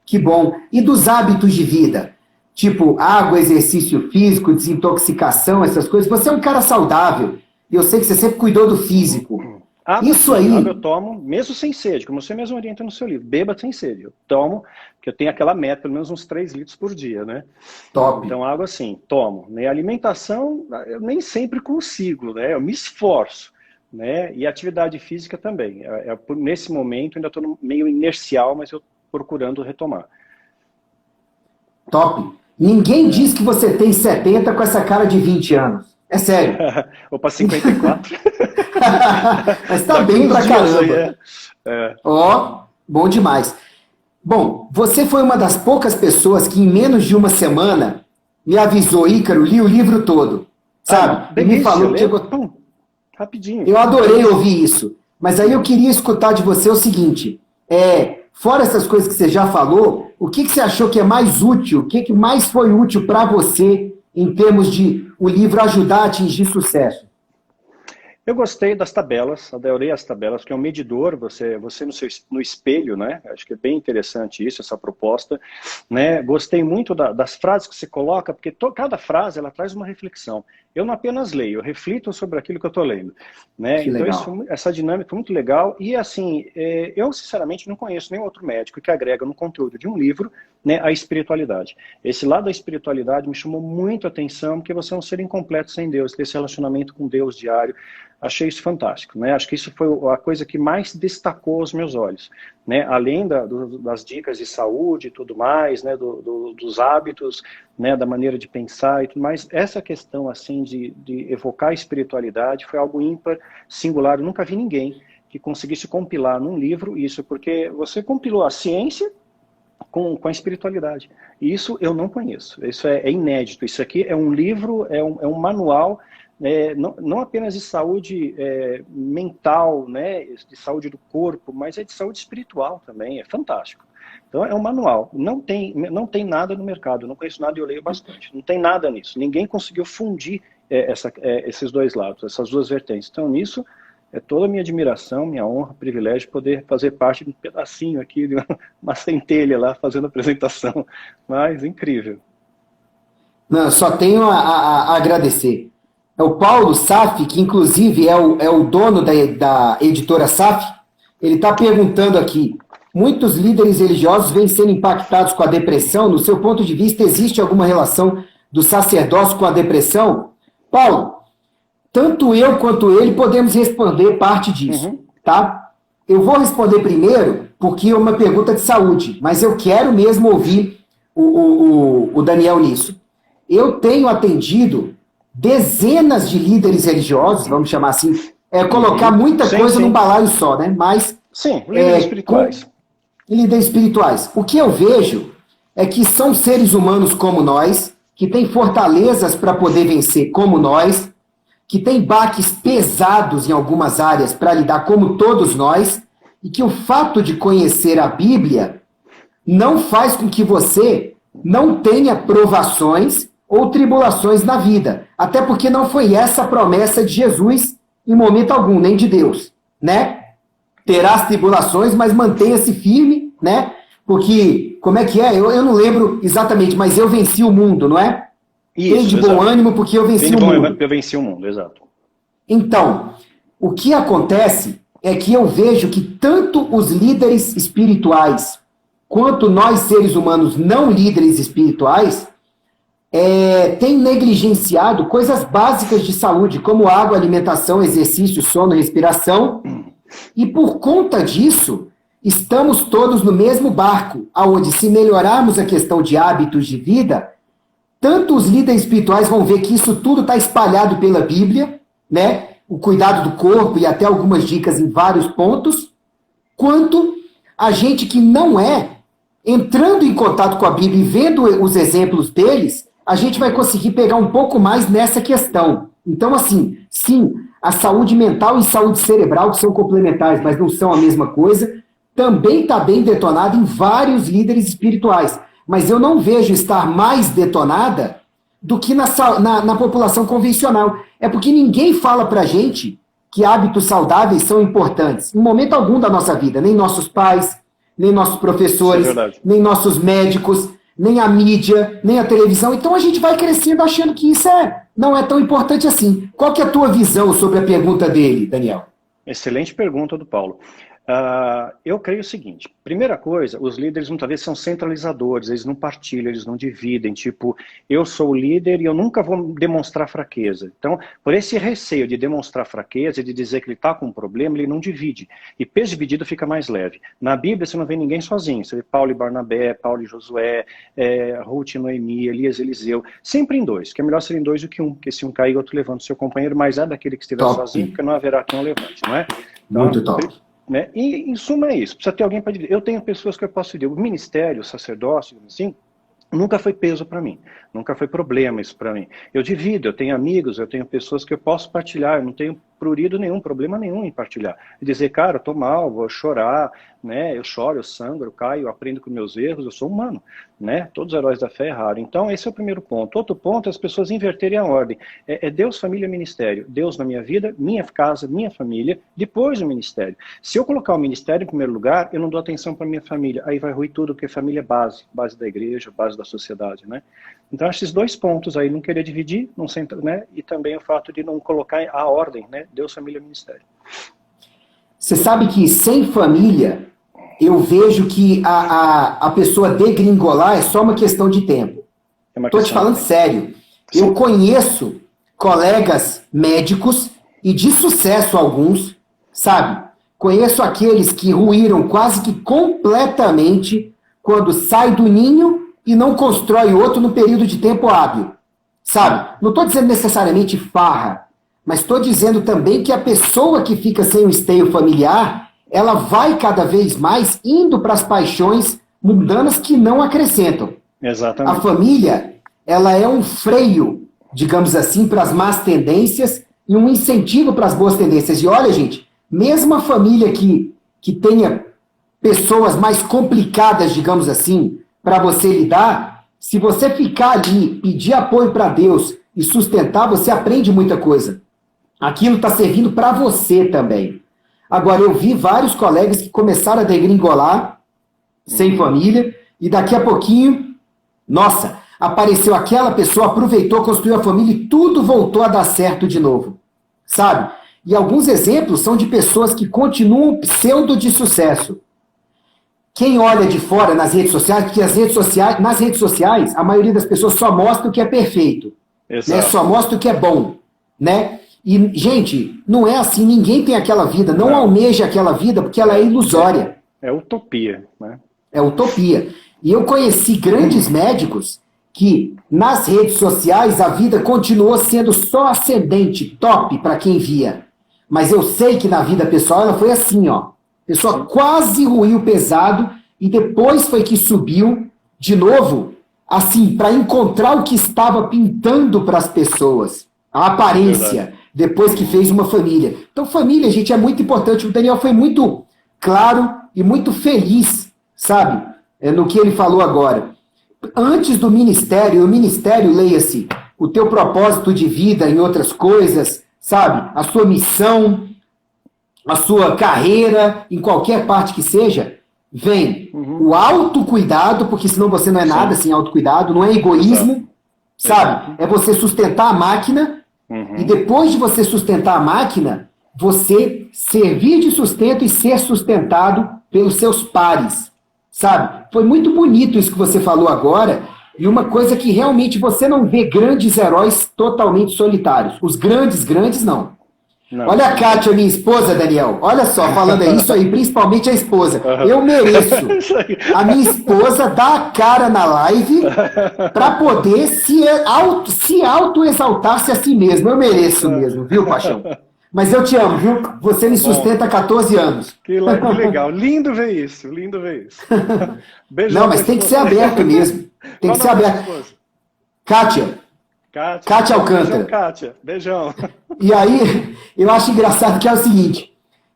Que bom. E dos hábitos de vida? Tipo, água, exercício físico, desintoxicação, essas coisas. Você é um cara saudável. E eu sei que você sempre cuidou do físico. Isso aí... Água eu tomo, mesmo sem sede, como você mesmo orienta no seu livro. Beba sem sede. Eu tomo, porque eu tenho aquela meta, pelo menos uns 3 litros por dia, né? Top. Então, água sim, tomo. E alimentação, eu nem sempre consigo, né? Eu me esforço, né? E atividade física também. Nesse momento, ainda estou meio inercial, mas eu procurando retomar. Top. Ninguém diz que você tem 70 com essa cara de 20 anos. É sério. Ou para 54. Mas tá bem pra caramba. É. Ó, bom demais. Bom, você foi uma das poucas pessoas que em menos de uma semana me avisou, Ícaro, li o livro todo. Sabe? E me falou que rapidinho. Eu adorei ouvir isso. Mas aí eu queria escutar de você o seguinte, fora essas coisas que você já falou, o que você achou que é mais útil, o que mais foi útil para você em termos de o livro ajudar a atingir sucesso? Eu gostei das tabelas, adorei as tabelas, que é um medidor, você no espelho, né? Acho que é bem interessante isso, essa proposta, né? Gostei muito das frases que você coloca, porque cada frase ela traz uma reflexão. Eu não apenas leio, eu reflito sobre aquilo que eu estou lendo, né? Então essa dinâmica é muito legal e assim, eu sinceramente não conheço nenhum outro médico que agrega no conteúdo de um livro, né, a espiritualidade. Esse lado da espiritualidade me chamou muito a atenção, porque você é um ser incompleto sem Deus, ter esse relacionamento com Deus diário. Achei isso fantástico, né? Acho que isso foi a coisa que mais destacou aos meus olhos, né? Além das dicas de saúde e tudo mais, né? Dos hábitos, né? Da maneira de pensar e tudo mais, essa questão assim de evocar a espiritualidade foi algo ímpar, singular. Eu nunca vi ninguém que conseguisse compilar num livro isso, porque você compilou a ciência com a espiritualidade. E isso eu não conheço, isso é inédito. Isso aqui é um livro, é um manual, não apenas de saúde mental, né, de saúde do corpo, mas é de saúde espiritual também, é fantástico. Então é um manual, não tem nada no mercado, não conheço nada e eu leio bastante, não tem nada nisso, ninguém conseguiu fundir esses dois lados, essas duas vertentes. Então nisso é toda a minha admiração, minha honra, privilégio poder fazer parte de um pedacinho aqui, de uma centelha lá fazendo a apresentação, mas incrível. Não, eu só tenho a agradecer. É o Paulo Saf, que inclusive é o dono da editora Saf, ele está perguntando aqui, muitos líderes religiosos vêm sendo impactados com a depressão, no seu ponto de vista, existe alguma relação do sacerdócio com a depressão? Paulo, tanto eu quanto ele podemos responder parte disso, tá? Eu vou responder primeiro, porque é uma pergunta de saúde, mas eu quero mesmo ouvir o Daniel nisso. Eu tenho atendido dezenas de líderes religiosos, vamos chamar assim, colocar muita coisa num balaio só, né? Mas, sim, líderes espirituais. Líderes espirituais. O que eu vejo é que são seres humanos como nós, que têm fortalezas para poder vencer como nós, que têm baques pesados em algumas áreas para lidar como todos nós, e que o fato de conhecer a Bíblia não faz com que você não tenha provações ou tribulações na vida. Até porque não foi essa a promessa de Jesus em momento algum, nem de Deus, né? Terás tribulações, mas mantenha-se firme, né? Porque, como é que é? Eu não lembro exatamente, mas eu venci o mundo, não é? Isso, tem de bom exato. ânimo porque eu venci o mundo. Eu venci o mundo, exato. Então, o que acontece é que eu vejo que tanto os líderes espirituais quanto nós seres humanos não líderes espirituais têm negligenciado coisas básicas de saúde, como água, alimentação, exercício, sono, respiração, e por conta disso, estamos todos no mesmo barco, aonde se melhorarmos a questão de hábitos de vida, tanto os líderes espirituais vão ver que isso tudo está espalhado pela Bíblia, né? O cuidado do corpo e até algumas dicas em vários pontos, quanto a gente que não entrando em contato com a Bíblia e vendo os exemplos deles, a gente vai conseguir pegar um pouco mais nessa questão. Então, assim, sim, a saúde mental e saúde cerebral, que são complementares, mas não são a mesma coisa, também está bem detonada em vários líderes espirituais. Mas eu não vejo estar mais detonada do que na população convencional. É porque ninguém fala pra gente que hábitos saudáveis são importantes, em momento algum da nossa vida. Nem nossos pais, nem nossos professores, nem nossos médicos, nem a mídia, nem a televisão. Então a gente vai crescendo achando que isso não é tão importante assim. Qual que é a tua visão sobre a pergunta dele, Daniel? Excelente pergunta do Paulo. Eu creio o seguinte, primeira coisa, os líderes muitas vezes são centralizadores, eles não partilham, eles não dividem, tipo, eu sou o líder e eu nunca vou demonstrar fraqueza. Então, por esse receio de demonstrar fraqueza, de dizer que ele está com um problema, ele não divide. E peso dividido fica mais leve. Na Bíblia você não vê ninguém sozinho, você vê Paulo e Barnabé, Paulo e Josué, Ruth e Noemi, Elias e Eliseu, sempre em dois, que é melhor ser em dois do que um, porque se um cair, outro levanta o seu companheiro, mas é daquele que estiver sozinho, porque não haverá quem o levante, não é? Então, Muito top. né? E, em suma, é isso. Precisa ter alguém para dividir. Eu tenho pessoas que eu posso dividir. O ministério, o sacerdócio, assim, nunca foi peso para mim. Nunca foi problema isso para mim. Eu divido, eu tenho amigos, eu tenho pessoas que eu posso partilhar. Eu não tenho prurido nenhum, problema nenhum em partilhar. E dizer, cara, eu tô mal, vou chorar, né? Eu choro, eu sangro, eu caio, eu aprendo com meus erros, eu sou humano, né? Todos os heróis da fé erraram. Então, esse é o primeiro ponto. Outro ponto é as pessoas inverterem a ordem. É Deus, família, ministério. Deus na minha vida, minha casa, minha família, depois o ministério. Se eu colocar o ministério em primeiro lugar, eu não dou atenção para minha família. Aí vai ruir tudo, porque família é base. Base da igreja, base da sociedade, né? Então, esses dois pontos aí, não querer dividir, não centra, né? E também o fato de não colocar a ordem, né? Deus, família, ministério. Você sabe que sem família, eu vejo que a pessoa degringolar é só uma questão de tempo. Estou te falando sério. Sim. Eu conheço colegas médicos, e de sucesso alguns, sabe? Conheço aqueles que ruíram quase que completamente quando sai do ninho e não constrói outro no período de tempo hábil, sabe? Não estou dizendo necessariamente farra, mas estou dizendo também que a pessoa que fica sem o esteio familiar, ela vai cada vez mais indo para as paixões mundanas que não acrescentam. Exatamente. A família, ela é um freio, digamos assim, para as más tendências e um incentivo para as boas tendências. E olha, gente, mesmo a família que tenha pessoas mais complicadas, digamos assim, para você lidar, se você ficar ali, pedir apoio para Deus e sustentar, você aprende muita coisa. Aquilo está servindo para você também. Agora, eu vi vários colegas que começaram a degringolar, sem família, e daqui a pouquinho, nossa, apareceu aquela pessoa, aproveitou, construiu a família e tudo voltou a dar certo de novo. Sabe? E alguns exemplos são de pessoas que continuam pseudo de sucesso. Quem olha de fora nas redes sociais, porque nas redes sociais, a maioria das pessoas só mostra o que é perfeito. Né? Só mostra o que é bom. Né? E, gente, não é assim, ninguém tem aquela vida, não almeja aquela vida, porque ela é ilusória. É utopia, né? É utopia. E eu conheci grandes médicos que, nas redes sociais, a vida continuou sendo só ascendente, top, para quem via. Mas eu sei que na vida pessoal ela foi assim, ó. A pessoa quase ruiu pesado e depois foi que subiu de novo, assim, para encontrar o que estava pintando para as pessoas. A aparência, depois que fez uma família. Então, família, gente, é muito importante. O Daniel foi muito claro e muito feliz, sabe, no que ele falou agora. Antes do ministério, o ministério, leia-se, o teu propósito de vida em outras coisas, sabe, a sua missão, a sua carreira, em qualquer parte que seja, vem o autocuidado, porque senão você não é nada sem autocuidado, não é egoísmo, sabe? É você sustentar a máquina, e depois de você sustentar a máquina, você servir de sustento e ser sustentado pelos seus pares, sabe? Foi muito bonito isso que você falou agora, e uma coisa que realmente você não vê grandes heróis totalmente solitários. Os grandes, não. Não. Olha a Kátia, minha esposa, Daniel. Olha só, falando isso aí, principalmente a esposa. Eu mereço. A minha esposa dá a cara na live para poder se auto-exaltar-se a si mesmo. Eu mereço mesmo, viu, paixão? Mas eu te amo, viu? Você me sustenta há 14 anos. Que legal. Lindo ver isso. Beijão. Não, mas tem que ser aberto mesmo. Tem que ser aberto. Kátia Alcântara. Beijão. E aí, eu acho engraçado que é o seguinte,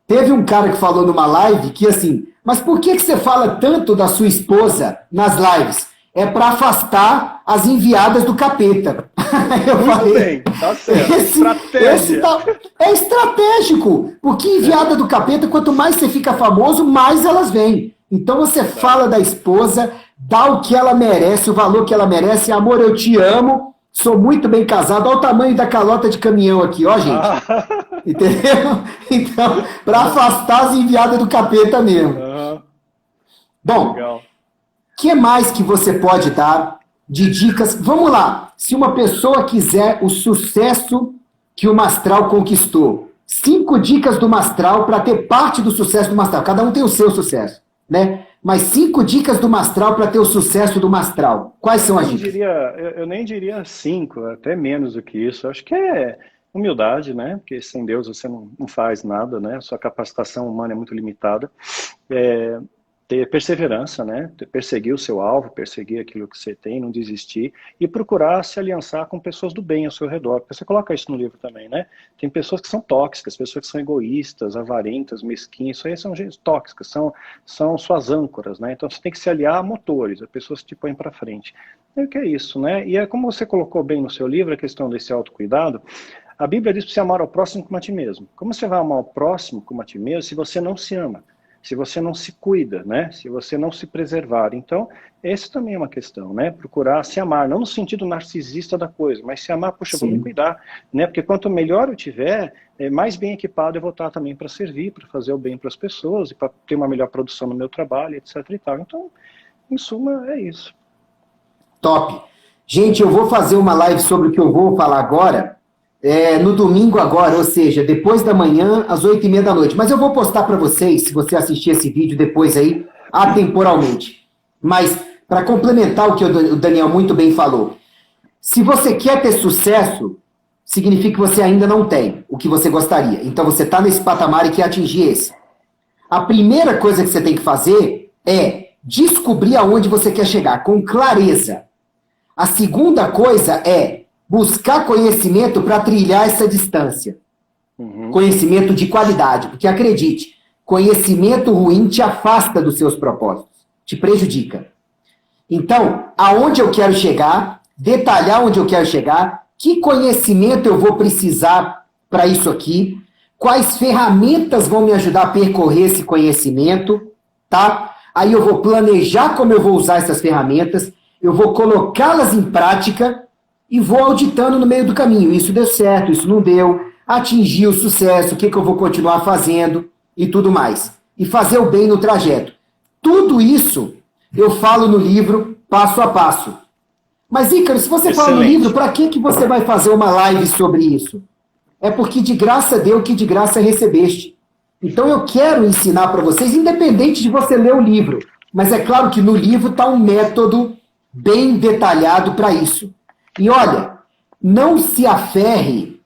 teve um cara que falou numa live que assim, mas por que você fala tanto da sua esposa nas lives? É para afastar as enviadas do capeta. Eu falei, bem, tá certo. Esse é estratégico, porque enviada do capeta, quanto mais você fica famoso, mais elas vêm. Então você fala da esposa, dá o que ela merece, o valor que ela merece. Amor, eu te amo. Sou muito bem casado. Olha o tamanho da calota de caminhão aqui, ó, gente. Entendeu? Então, para afastar as enviadas do capeta mesmo. Bom, o que mais que você pode dar de dicas? Vamos lá. Se uma pessoa quiser o sucesso que o Mastral conquistou, 5 dicas do Mastral para ter parte do sucesso do Mastral. Cada um tem o seu sucesso, né? Mas 5 dicas do Mastral para ter o sucesso do Mastral. Quais são as dicas? Eu nem diria 5, até menos do que isso. Eu acho que é humildade, né? Porque sem Deus você não faz nada, né? Sua capacitação humana é muito limitada. Ter perseverança, né? Perseguir o seu alvo, perseguir aquilo que você tem, não desistir e procurar se aliançar com pessoas do bem ao seu redor. Porque você coloca isso no livro também, né? Tem pessoas que são tóxicas, pessoas que são egoístas, avarentas, mesquinhas, isso aí são gente tóxicas, são suas âncoras, né? Então você tem que se aliar a motores, a pessoas que te põem para frente. E o que é isso, né? E é como você colocou bem no seu livro, a questão desse autocuidado. A Bíblia diz para você amar ao próximo como a ti mesmo. Como você vai amar o próximo como a ti mesmo se você não se ama? Se você não se cuida, né? Se você não se preservar. Então, essa também é uma questão, né? Procurar se amar, não no sentido narcisista da coisa, mas se amar, poxa, eu vou me cuidar, né? Porque quanto melhor eu tiver, mais bem equipado eu vou estar também para servir, para fazer o bem para as pessoas e para ter uma melhor produção no meu trabalho, etc e tal. Então, em suma, é isso. Top. Gente, eu vou fazer uma live sobre o que eu vou falar agora, no domingo agora, ou seja, depois da manhã, às 8h30 da noite. Mas eu vou postar para vocês, se você assistir esse vídeo depois aí, atemporalmente. Mas, para complementar o que o Daniel muito bem falou, se você quer ter sucesso, significa que você ainda não tem o que você gostaria. Então, você está nesse patamar e quer atingir esse. A primeira coisa que você tem que fazer é descobrir aonde você quer chegar, com clareza. A segunda coisa é buscar conhecimento para trilhar essa distância. Conhecimento de qualidade. Porque, acredite, conhecimento ruim te afasta dos seus propósitos. Te prejudica. Então, aonde eu quero chegar, detalhar onde eu quero chegar, que conhecimento eu vou precisar para isso aqui, quais ferramentas vão me ajudar a percorrer esse conhecimento, tá? Aí eu vou planejar como eu vou usar essas ferramentas, eu vou colocá-las em prática e vou auditando no meio do caminho. Isso deu certo, isso não deu, atingir o sucesso, o que eu vou continuar fazendo e tudo mais. E fazer o bem no trajeto. Tudo isso eu falo no livro, passo a passo. Mas, Ícaro, se você fala no livro, para que você vai fazer uma live sobre isso? É porque de graça deu, que de graça recebeste. Então eu quero ensinar para vocês, independente de você ler o livro. Mas é claro que no livro está um método bem detalhado para isso. E olha, não se aferre,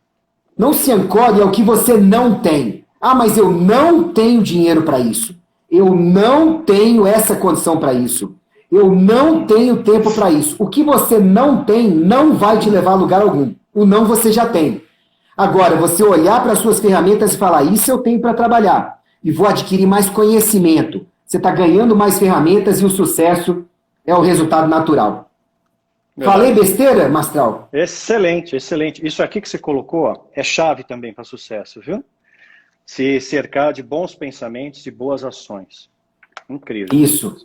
não se ancore ao que você não tem. Ah, mas eu não tenho dinheiro para isso. Eu não tenho essa condição para isso. Eu não tenho tempo para isso. O que você não tem não vai te levar a lugar algum. O não você já tem. Agora, você olhar para as suas ferramentas e falar, isso eu tenho para trabalhar. E vou adquirir mais conhecimento. Você está ganhando mais ferramentas e o sucesso é o resultado natural. Verdade. Falei besteira, Mastral? Excelente, excelente. Isso aqui que você colocou, ó, é chave também para sucesso, viu? Se cercar de bons pensamentos e boas ações. Incrível. Isso.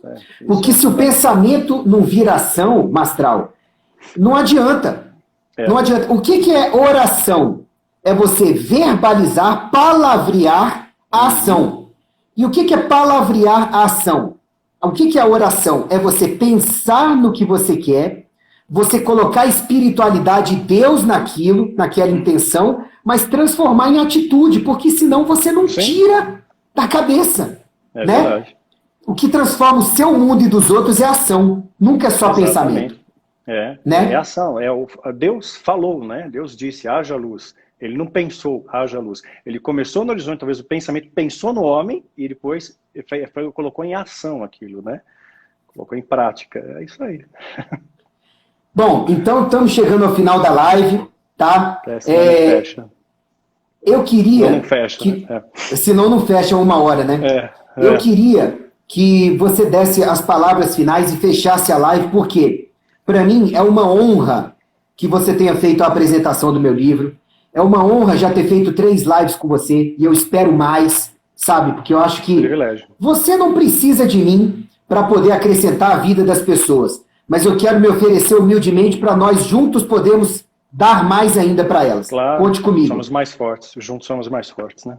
Porque se o pensamento não vir ação, Mastral, não adianta. Não adianta. O que é oração? É você verbalizar, palavrear a ação. E o que é palavrear a ação? O que é a oração? É você pensar no que você quer, você colocar a espiritualidade de Deus naquilo, naquela intenção, mas transformar em atitude, porque senão você não tira da cabeça. Né? Verdade. O que transforma o seu mundo e dos outros é ação, nunca é só pensamento. Né? É ação. Deus falou, né? Deus disse, haja luz. Ele não pensou, haja luz. Ele começou no horizonte, talvez o pensamento pensou no homem e depois colocou em ação aquilo, né? Colocou em prática. É isso aí. Bom, então estamos chegando ao final da live, tá? Fecha. Eu queria... Não fecha, né? Senão não fecha 1 hora, né? Eu queria que você desse as palavras finais e fechasse a live, porque para mim é uma honra que você tenha feito a apresentação do meu livro. É uma honra já ter feito 3 lives com você, e eu espero mais, sabe? Porque eu acho que você não precisa de mim para poder acrescentar a vida das pessoas, mas eu quero me oferecer humildemente para nós juntos podermos dar mais ainda para elas. Claro, Conte comigo. somos mais fortes, juntos somos mais fortes, né?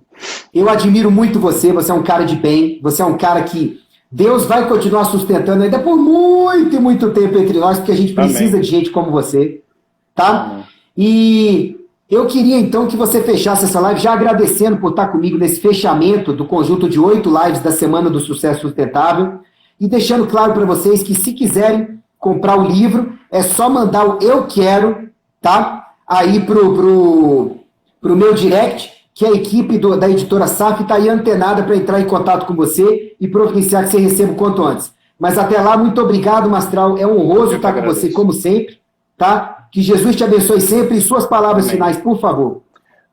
Eu admiro muito você, você é um cara de bem, você é um cara que Deus vai continuar sustentando ainda por muito e muito tempo entre nós, porque a gente precisa Amém. de gente como você, tá? Amém. E eu queria então que você fechasse essa live já agradecendo por estar comigo nesse fechamento do conjunto de 8 lives da Semana do Sucesso Sustentável e deixando claro para vocês que se quiserem comprar o livro, é só mandar o eu quero, tá? Aí pro meu direct, que a equipe da editora SAF está aí antenada para entrar em contato com você e providenciar que você receba o quanto antes. Mas até lá, muito obrigado, Mastral. É honroso estar com você, como sempre, tá? Que Jesus te abençoe sempre. E suas palavras Amém. finais, por favor.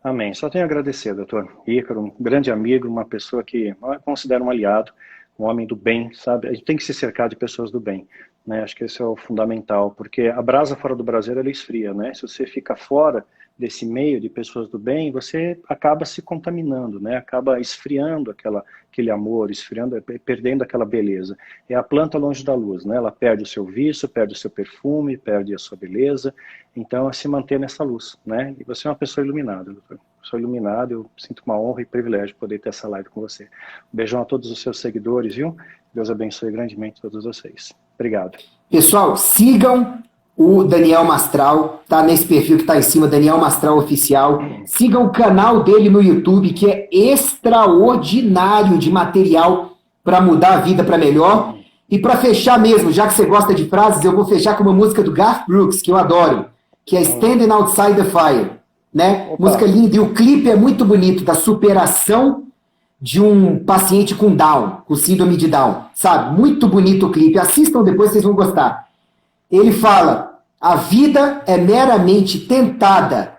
Amém. Só tenho a agradecer, doutor Ícaro, um grande amigo, uma pessoa que eu considero um aliado, um homem do bem, sabe? A gente tem que se cercar de pessoas do bem, né? Acho que esse é o fundamental, porque a brasa fora do braseiro, ela esfria, né? Se você fica fora desse meio de pessoas do bem, você acaba se contaminando, né? Acaba esfriando aquele amor, esfriando, perdendo aquela beleza. É a planta longe da luz, né? Ela perde o seu vício, perde o seu perfume, perde a sua beleza. Então, é se manter nessa luz, né? E você é uma pessoa iluminada, doutor. Sou iluminado, eu sinto uma honra e privilégio poder ter essa live com você. Um beijão a todos os seus seguidores, viu? Deus abençoe grandemente todos vocês. Obrigado. Pessoal, sigam o Daniel Mastral, tá nesse perfil que tá em cima, Daniel Mastral Oficial. Sigam o canal dele no YouTube, que é extraordinário de material para mudar a vida para melhor. E para fechar mesmo, já que você gosta de frases, eu vou fechar com uma música do Garth Brooks, que eu adoro, que é Standing Outside the Fire, né? Opa. Música linda, e o clipe é muito bonito, da superação de um paciente com Down, com síndrome de Down, sabe? Muito bonito o clipe, assistam depois, vocês vão gostar. Ele fala, a vida é meramente tentada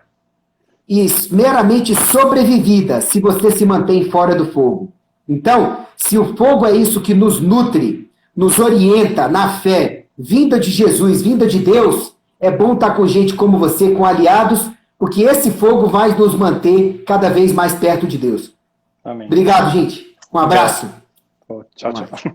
e meramente sobrevivida se você se mantém fora do fogo. Então, se o fogo é isso que nos nutre, nos orienta na fé, vinda de Jesus, vinda de Deus, é bom estar com gente como você, com aliados, porque esse fogo vai nos manter cada vez mais perto de Deus. Amém. Obrigado, gente. Um abraço. Tchau, tchau.